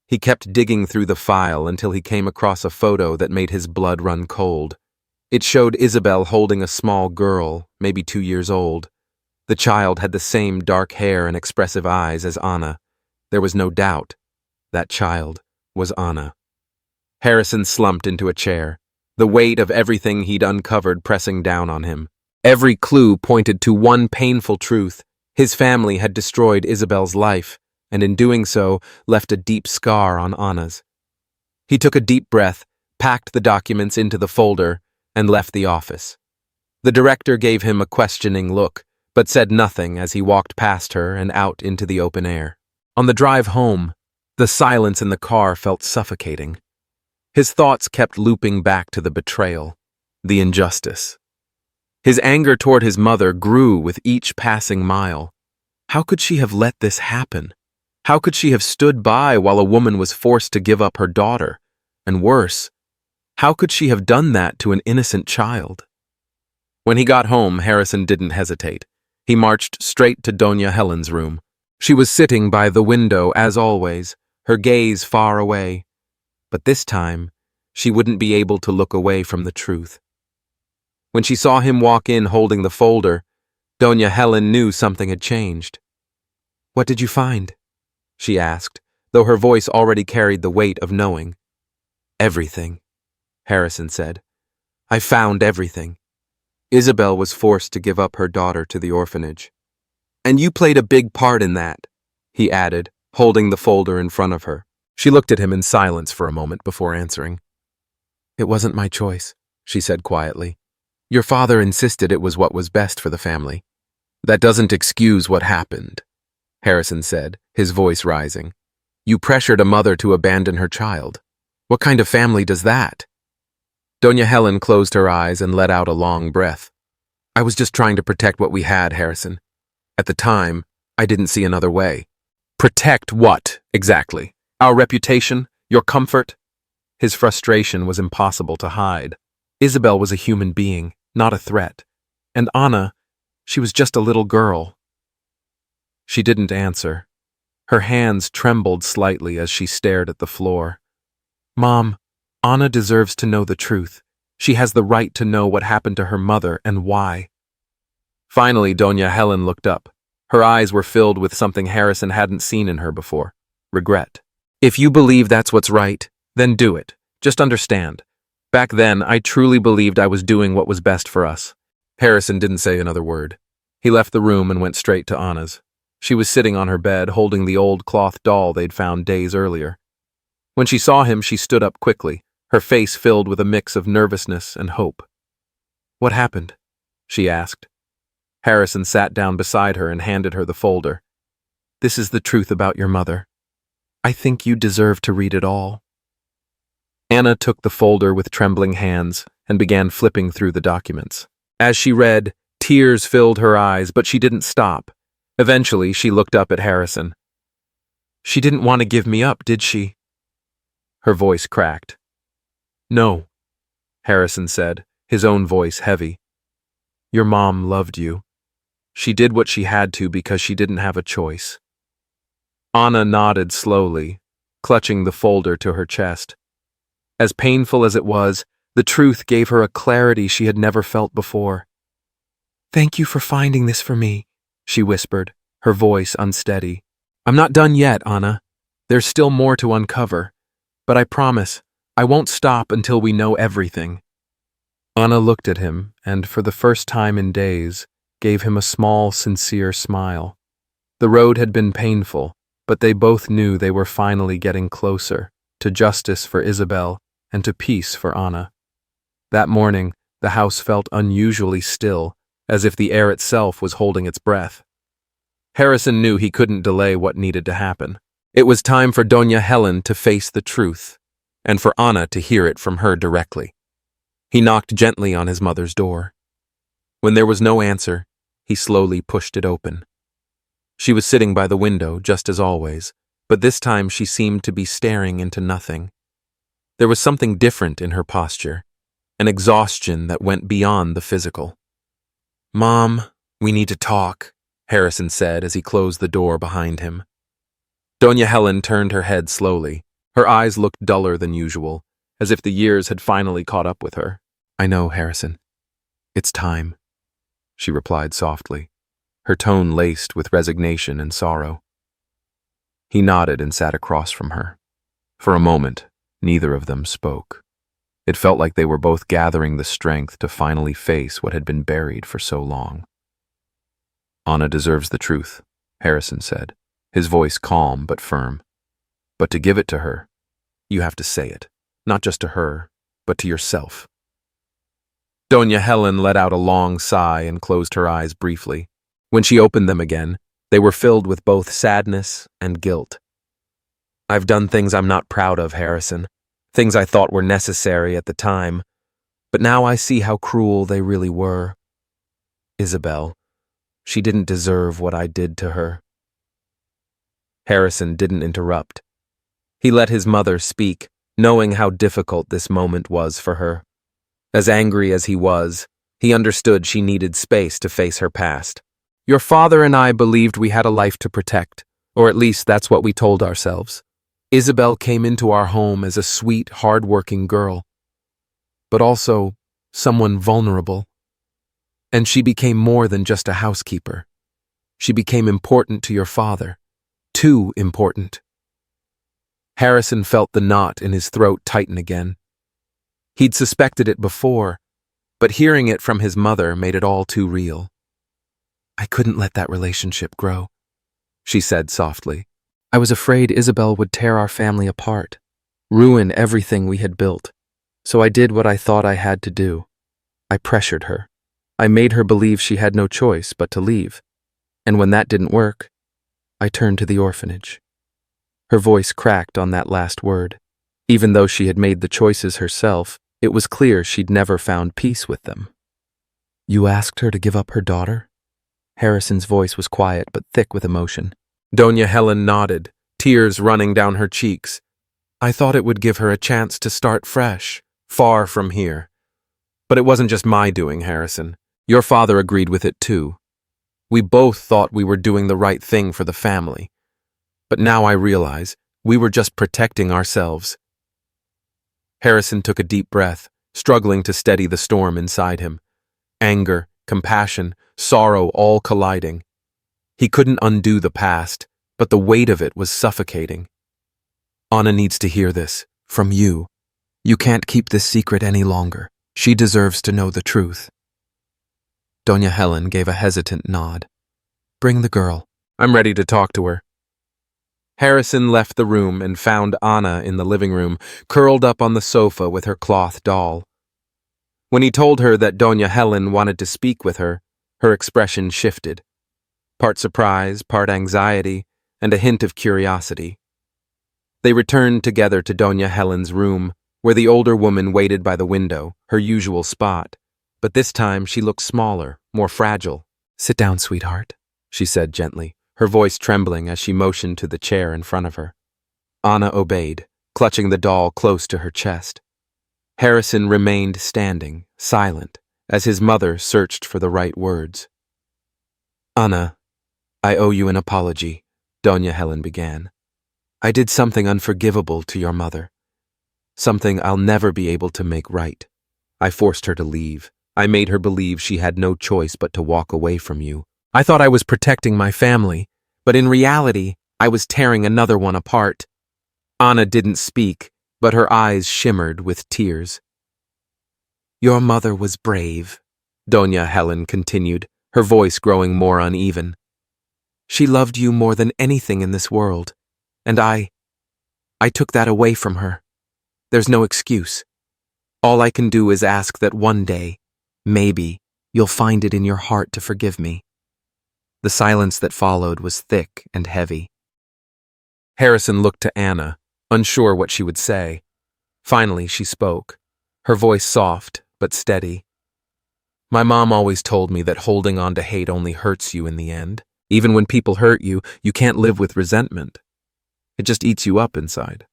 He kept digging through the file until he came across a photo that made his blood run cold. It showed Isabel holding a small girl, maybe 2 years old. The child had the same dark hair and expressive eyes as Anna. There was no doubt that child was Anna. Harrison slumped into a chair, the weight of everything he'd uncovered pressing down on him. Every clue pointed to one painful truth. His family had destroyed Isabel's life, and in doing so, left a deep scar on Anna's. He took a deep breath, packed the documents into the folder, and left the office. The director gave him a questioning look, but said nothing as he walked past her and out into the open air. On the drive home, the silence in the car felt suffocating. His thoughts kept looping back to the betrayal, the injustice. His anger toward his mother grew with each passing mile. How could she have let this happen? How could she have stood by while a woman was forced to give up her daughter? And worse, how could she have done that to an innocent child? When he got home, Harrison didn't hesitate. He marched straight to Doña Helen's room. She was sitting by the window, as always, her gaze far away. But this time, she wouldn't be able to look away from the truth. When she saw him walk in holding the folder, Doña Helen knew something had changed. "What did you find?" she asked, though her voice already carried the weight of knowing. "Everything," Harrison said. "I found everything. Isabel was forced to give up her daughter to the orphanage. And you played a big part in that," he added, holding the folder in front of her. She looked at him in silence for a moment before answering. "It wasn't my choice," she said quietly. "Your father insisted it was what was best for the family." "That doesn't excuse what happened," Harrison said, his voice rising. "You pressured a mother to abandon her child. What kind of family does that?" Doña Helen closed her eyes and let out a long breath. "I was just trying to protect what we had, Harrison. At the time, I didn't see another way." "Protect what, exactly? Our reputation? Your comfort?" His frustration was impossible to hide. Isabel was a human being, not a threat. And Anna, she was just a little girl. She didn't answer. Her hands trembled slightly as she stared at the floor. "Mom, Anna deserves to know the truth. She has the right to know what happened to her mother and why." Finally, Doña Helen looked up. Her eyes were filled with something Harrison hadn't seen in her before: regret. "If you believe that's what's right, then do it. Just understand. Back then, I truly believed I was doing what was best for us." Harrison didn't say another word. He left the room and went straight to Anna's. She was sitting on her bed, holding the old cloth doll they'd found days earlier. When she saw him, she stood up quickly, her face filled with a mix of nervousness and hope. "What happened?" she asked. Harrison sat down beside her and handed her the folder. "This is the truth about your mother. I think you deserve to read it all." Anna took the folder with trembling hands and began flipping through the documents. As she read, tears filled her eyes, but she didn't stop. Eventually, she looked up at Harrison. "She didn't want to give me up, did she?" Her voice cracked. "No," Harrison said, his own voice heavy. "Your mom loved you. She did what she had to because she didn't have a choice." Anna nodded slowly, clutching the folder to her chest. As painful as it was, the truth gave her a clarity she had never felt before. "Thank you for finding this for me," she whispered, her voice unsteady. "I'm not done yet, Anna. There's still more to uncover. But I promise, I won't stop until we know everything." Anna looked at him and, for the first time in days, gave him a small, sincere smile. The road had been painful, but they both knew they were finally getting closer to justice for Isabel and to peace for Anna. That morning, the house felt unusually still, as if the air itself was holding its breath. Harrison knew he couldn't delay what needed to happen. It was time for Doña Helen to face the truth, and for Ana to hear it from her directly. He knocked gently on his mother's door. When there was no answer, he slowly pushed it open. She was sitting by the window, just as always, but this time she seemed to be staring into nothing. There was something different in her posture, an exhaustion that went beyond the physical. "Mom, we need to talk," Harrison said as he closed the door behind him. Doña Helen turned her head slowly. Her eyes looked duller than usual, as if the years had finally caught up with her. "I know, Harrison. It's time," she replied softly, her tone laced with resignation and sorrow. He nodded and sat across from her. For a moment, neither of them spoke. It felt like they were both gathering the strength to finally face what had been buried for so long. "Ana deserves the truth," Harrison said, his voice calm but firm. "But to give it to her, you have to say it, not just to her, but to yourself." Doña Helen let out a long sigh and closed her eyes briefly. When she opened them again, they were filled with both sadness and guilt. "I've done things I'm not proud of, Harrison. Things I thought were necessary at the time, but now I see how cruel they really were. Isabel, she didn't deserve what I did to her." Harrison didn't interrupt. He let his mother speak, knowing how difficult this moment was for her. As angry as he was, he understood she needed space to face her past. "Your father and I believed we had a life to protect, or at least that's what we told ourselves. Isabel came into our home as a sweet, hard-working girl, but also someone vulnerable. And she became more than just a housekeeper. She became important to your father. Too important." Harrison felt the knot in his throat tighten again. He'd suspected it before, but hearing it from his mother made it all too real. "I couldn't let that relationship grow," she said softly. "I was afraid Isabel would tear our family apart, ruin everything we had built. So I did what I thought I had to do. I pressured her. I made her believe she had no choice but to leave. And when that didn't work, I turned to the orphanage." Her voice cracked on that last word. Even though she had made the choices herself, it was clear she'd never found peace with them. "You asked her to give up her daughter?" Harrison's voice was quiet but thick with emotion. Doña Helen nodded, tears running down her cheeks. "I thought it would give her a chance to start fresh, far from here. But it wasn't just my doing, Harrison. Your father agreed with it too. We both thought we were doing the right thing for the family. But now I realize we were just protecting ourselves." Harrison took a deep breath, struggling to steady the storm inside him. Anger, compassion, sorrow all colliding. He couldn't undo the past, but the weight of it was suffocating. "Ana needs to hear this, from you. You can't keep this secret any longer. She deserves to know the truth." Doña Helen gave a hesitant nod. "Bring the girl. I'm ready to talk to her." Harrison left the room and found Ana in the living room, curled up on the sofa with her cloth doll. When he told her that Doña Helen wanted to speak with her, her expression shifted. Part surprise, part anxiety, and a hint of curiosity. They returned together to Doña Helen's room, where the older woman waited by the window, her usual spot. But this time she looked smaller, more fragile. "Sit down, sweetheart," she said gently, her voice trembling as she motioned to the chair in front of her. Ana obeyed, clutching the doll close to her chest. Harrison remained standing, silent, as his mother searched for the right words. "Ana, I owe you an apology," Doña Helen began. "I did something unforgivable to your mother. Something I'll never be able to make right. I forced her to leave. I made her believe she had no choice but to walk away from you. I thought I was protecting my family, but in reality, I was tearing another one apart." Ana didn't speak, but her eyes shimmered with tears. "Your mother was brave," Doña Helen continued, her voice growing more uneven. "She loved you more than anything in this world, and I took that away from her. There's no excuse. All I can do is ask that one day, maybe, you'll find it in your heart to forgive me." The silence that followed was thick and heavy. Harrison looked to Anna, unsure what she would say. Finally, she spoke, her voice soft but steady. My mom always told me that holding on to hate only hurts you in the end. Even when people hurt you, you can't live with resentment. It just eats you up inside.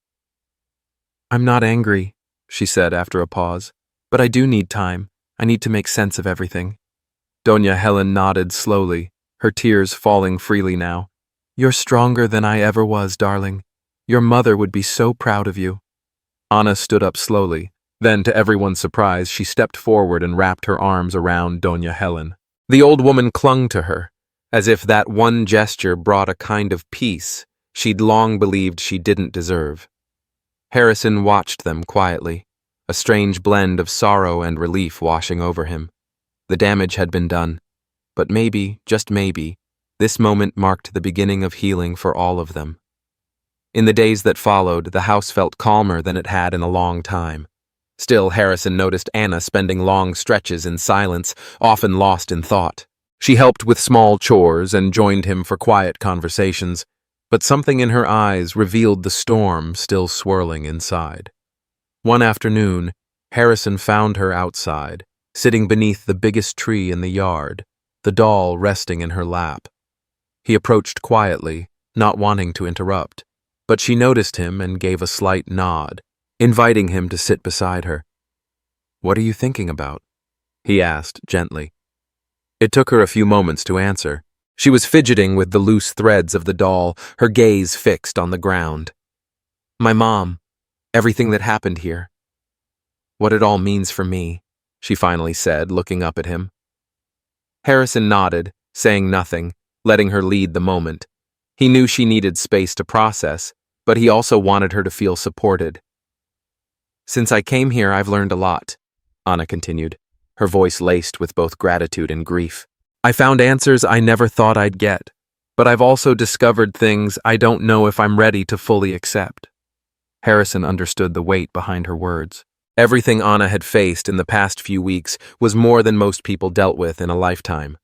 I'm not angry, she said after a pause, but I do need time. I need to make sense of everything. Doña Helen nodded slowly, her tears falling freely now. You're stronger than I ever was, darling. Your mother would be so proud of you. Anna stood up slowly. Then, to everyone's surprise, she stepped forward and wrapped her arms around Doña Helen. The old woman clung to her, as if that one gesture brought a kind of peace she'd long believed she didn't deserve. Harrison watched them quietly, a strange blend of sorrow and relief washing over him. The damage had been done, but maybe, just maybe, this moment marked the beginning of healing for all of them. In the days that followed, the house felt calmer than it had in a long time. Still, Harrison noticed Anna spending long stretches in silence, often lost in thought. She helped with small chores and joined him for quiet conversations, but something in her eyes revealed the storm still swirling inside. One afternoon, Harrison found her outside, sitting beneath the biggest tree in the yard, the doll resting in her lap. He approached quietly, not wanting to interrupt, but she noticed him and gave a slight nod, inviting him to sit beside her. "What are you thinking about?" he asked gently. It took her a few moments to answer. She was fidgeting with the loose threads of the doll, her gaze fixed on the ground. "My mom, everything that happened here. What it all means for me," she finally said, looking up at him. Harrison nodded, saying nothing, letting her lead the moment. He knew she needed space to process, but he also wanted her to feel supported. "Since I came here, I've learned a lot," Anna continued, her voice laced with both gratitude and grief. "I found answers I never thought I'd get, but I've also discovered things I don't know if I'm ready to fully accept." Harrison understood the weight behind her words. Everything Anna had faced in the past few weeks was more than most people dealt with in a lifetime.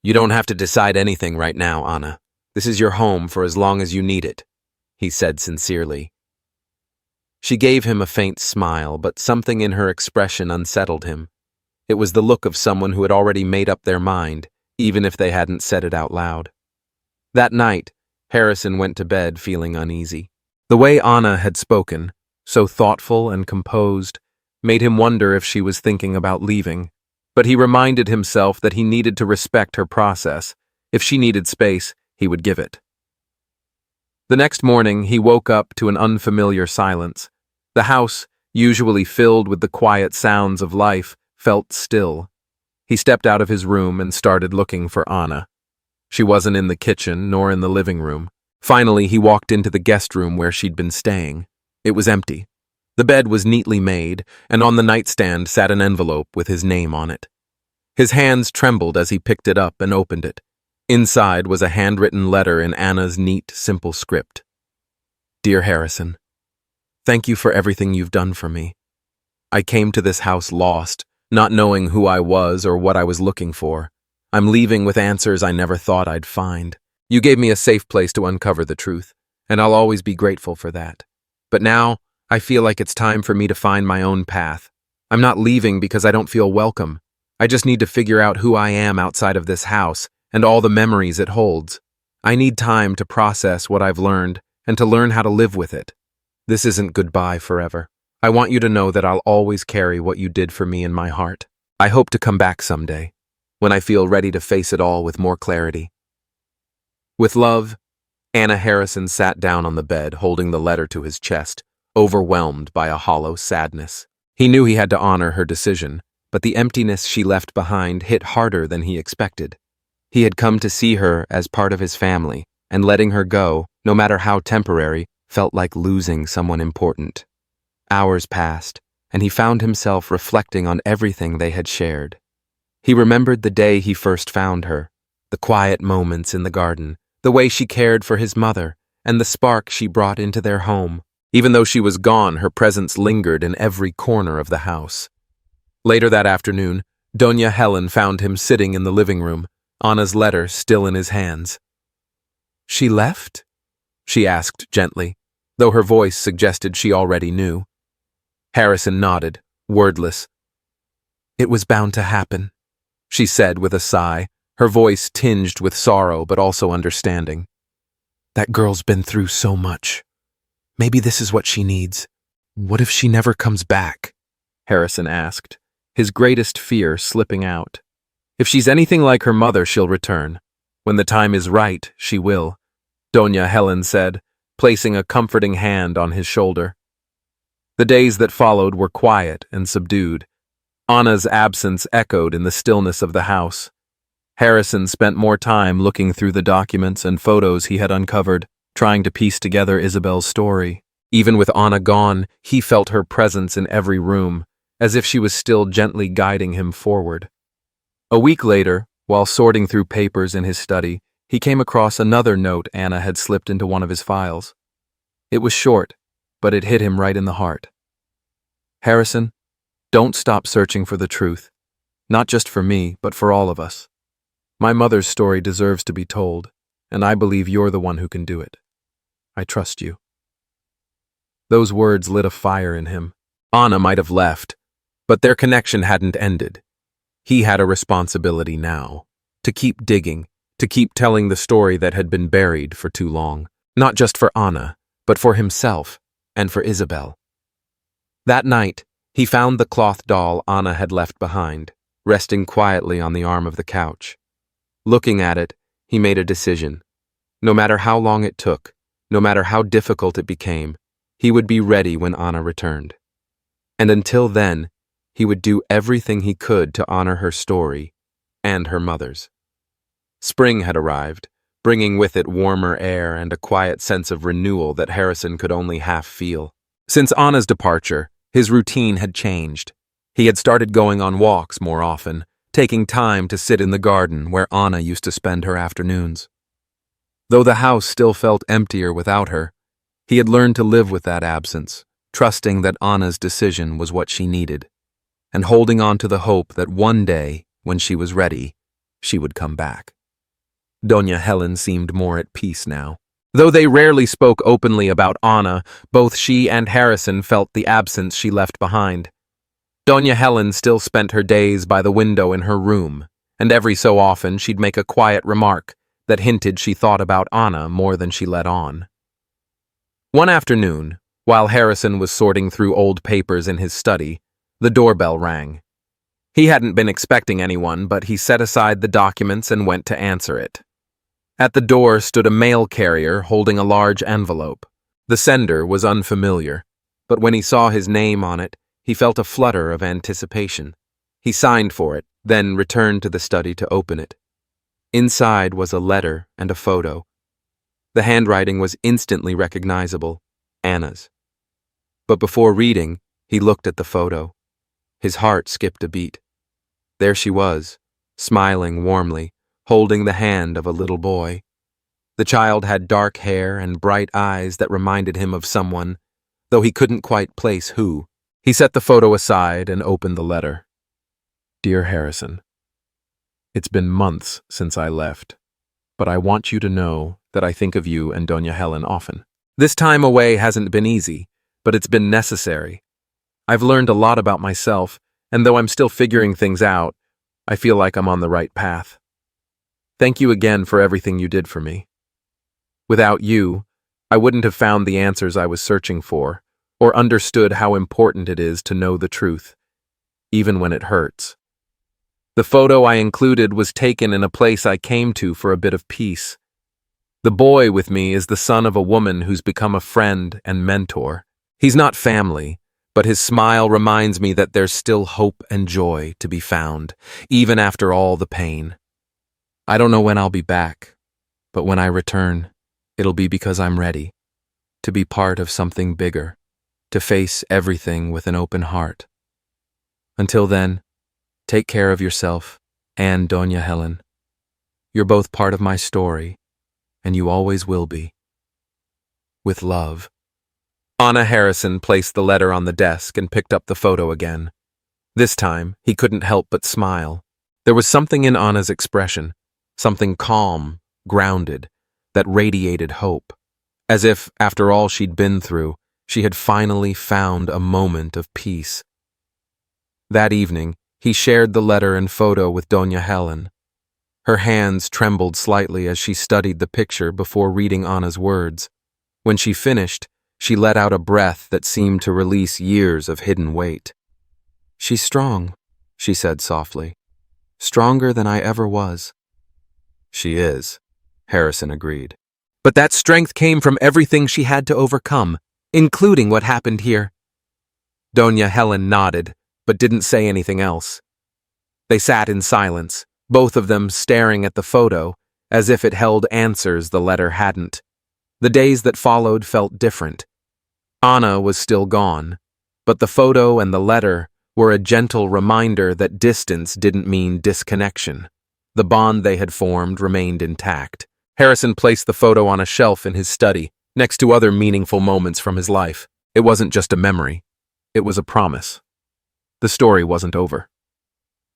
"You don't have to decide anything right now, Anna. This is your home for as long as you need it," he said sincerely. She gave him a faint smile, but something in her expression unsettled him. It was the look of someone who had already made up their mind, even if they hadn't said it out loud. That night, Harrison went to bed feeling uneasy. The way Anna had spoken, so thoughtful and composed, made him wonder if she was thinking about leaving. But he reminded himself that he needed to respect her process. If she needed space, he would give it. The next morning, he woke up to an unfamiliar silence. The house, usually filled with the quiet sounds of life, felt still. He stepped out of his room and started looking for Anna. She wasn't in the kitchen nor in the living room. Finally, he walked into the guest room where she'd been staying. It was empty. The bed was neatly made, and on the nightstand sat an envelope with his name on it. His hands trembled as he picked it up and opened it. Inside was a handwritten letter in Anna's neat, simple script. "Dear Harrison, thank you for everything you've done for me. I came to this house lost, not knowing who I was or what I was looking for. I'm leaving with answers I never thought I'd find. You gave me a safe place to uncover the truth, and I'll always be grateful for that. But now, I feel like it's time for me to find my own path. I'm not leaving because I don't feel welcome. I just need to figure out who I am outside of this house and all the memories it holds. I need time to process what I've learned and to learn how to live with it. This isn't goodbye forever. I want you to know that I'll always carry what you did for me in my heart. I hope to come back someday, when I feel ready to face it all with more clarity." With love, Anna Harrison sat down on the bed, holding the letter to his chest, overwhelmed by a hollow sadness. He knew he had to honor her decision, but the emptiness she left behind hit harder than he expected. He had come to see her as part of his family, and letting her go, no matter how temporary, felt like losing someone important. Hours passed, and he found himself reflecting on everything they had shared. He remembered the day he first found her, the quiet moments in the garden, the way she cared for his mother, and the spark she brought into their home. Even though she was gone, her presence lingered in every corner of the house. Later that afternoon, Doña Helen found him sitting in the living room, Anna's letter still in his hands. "She left?" she asked gently, though her voice suggested she already knew. Harrison nodded, wordless. "It was bound to happen," she said with a sigh, her voice tinged with sorrow but also understanding. "That girl's been through so much. Maybe this is what she needs. What if she never comes back?" Harrison asked, his greatest fear slipping out. "If she's anything like her mother, she'll return. When the time is right, she will," Doña Helen said, placing a comforting hand on his shoulder. The days that followed were quiet and subdued. Anna's absence echoed in the stillness of the house. Harrison spent more time looking through the documents and photos he had uncovered, trying to piece together Isabel's story. Even with Anna gone, he felt her presence in every room, as if she was still gently guiding him forward. A week later, while sorting through papers in his study, he came across another note Anna had slipped into one of his files. It was short, but it hit him right in the heart. "Harrison, don't stop searching for the truth. Not just for me, but for all of us. My mother's story deserves to be told, and I believe you're the one who can do it. I trust you." Those words lit a fire in him. Anna might have left, but their connection hadn't ended. He had a responsibility now, to keep digging, to keep telling the story that had been buried for too long, not just for Anna, but for himself and for Isabel. That night, he found the cloth doll Anna had left behind, resting quietly on the arm of the couch. Looking at it, he made a decision. No matter how long it took, no matter how difficult it became, he would be ready when Anna returned. And until then, he would do everything he could to honor her story and her mother's. Spring had arrived, bringing with it warmer air and a quiet sense of renewal that Harrison could only half feel. Since Anna's departure, his routine had changed. He had started going on walks more often, taking time to sit in the garden where Anna used to spend her afternoons. Though the house still felt emptier without her, he had learned to live with that absence, trusting that Anna's decision was what she needed, and holding on to the hope that one day, when she was ready, she would come back. Doña Helen seemed more at peace now. Though they rarely spoke openly about Anna, both she and Harrison felt the absence she left behind. Doña Helen still spent her days by the window in her room, and every so often she'd make a quiet remark that hinted she thought about Anna more than she let on. One afternoon, while Harrison was sorting through old papers in his study, the doorbell rang. He hadn't been expecting anyone, but he set aside the documents and went to answer it. At the door stood a mail carrier holding a large envelope. The sender was unfamiliar, but when he saw his name on it, he felt a flutter of anticipation. He signed for it, then returned to the study to open it. Inside was a letter and a photo. The handwriting was instantly recognizable, Anna's. But before reading, he looked at the photo. His heart skipped a beat. There she was, smiling warmly, holding the hand of a little boy. The child had dark hair and bright eyes that reminded him of someone, though he couldn't quite place who. He set the photo aside and opened the letter. "Dear Harrison, it's been months since I left, but I want you to know that I think of you and Doña Helen often. This time away hasn't been easy, but it's been necessary. I've learned a lot about myself, and though I'm still figuring things out, I feel like I'm on the right path. Thank you again for everything you did for me. Without you, I wouldn't have found the answers I was searching for, or understood how important it is to know the truth, even when it hurts. The photo I included was taken in a place I came to for a bit of peace. The boy with me is the son of a woman who's become a friend and mentor. He's not family, but his smile reminds me that there's still hope and joy to be found, even after all the pain. I don't know when I'll be back, but when I return, it'll be because I'm ready, to be part of something bigger, to face everything with an open heart. Until then, take care of yourself and Doña Helen. You're both part of my story, and you always will be. With love." Anna Harrison placed the letter on the desk and picked up the photo again. This time, he couldn't help but smile. There was something in Anna's expression, something calm, grounded, that radiated hope. As if, after all she'd been through, she had finally found a moment of peace. That evening, he shared the letter and photo with Doña Helen. Her hands trembled slightly as she studied the picture before reading Anna's words. When she finished, she let out a breath that seemed to release years of hidden weight. "She's strong," she said softly. "Stronger than I ever was." "She is," Harrison agreed. "But that strength came from everything she had to overcome, including what happened here." Doña Helen nodded, but didn't say anything else. They sat in silence, both of them staring at the photo, as if it held answers the letter hadn't. The days that followed felt different. Anna was still gone, but the photo and the letter were a gentle reminder that distance didn't mean disconnection. The bond they had formed remained intact. Harrison placed the photo on a shelf in his study, next to other meaningful moments from his life. It wasn't just a memory. It was a promise. The story wasn't over.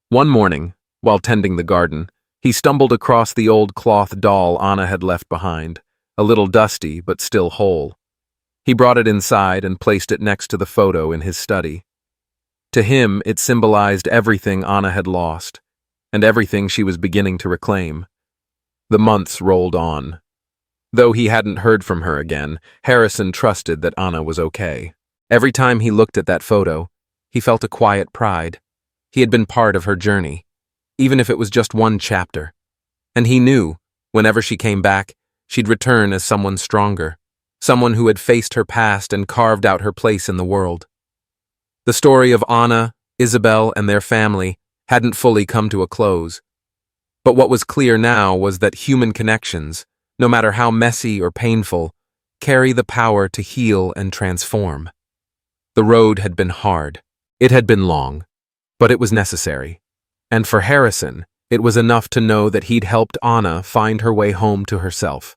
One morning, while tending the garden, he stumbled across the old cloth doll Anna had left behind, a little dusty but still whole. He brought it inside and placed it next to the photo in his study. To him, it symbolized everything Anna had lost, and everything she was beginning to reclaim. The months rolled on. Though he hadn't heard from her again, Harrison trusted that Anna was okay. Every time he looked at that photo, he felt a quiet pride. He had been part of her journey, even if it was just one chapter. And he knew, whenever she came back, she'd return as someone stronger, someone who had faced her past and carved out her place in the world. The story of Anna, Isabel, and their family hadn't fully come to a close. But what was clear now was that human connections, no matter how messy or painful, carry the power to heal and transform. The road had been hard. It had been long, but it was necessary. And for Harrison, it was enough to know that he'd helped Anna find her way home to herself.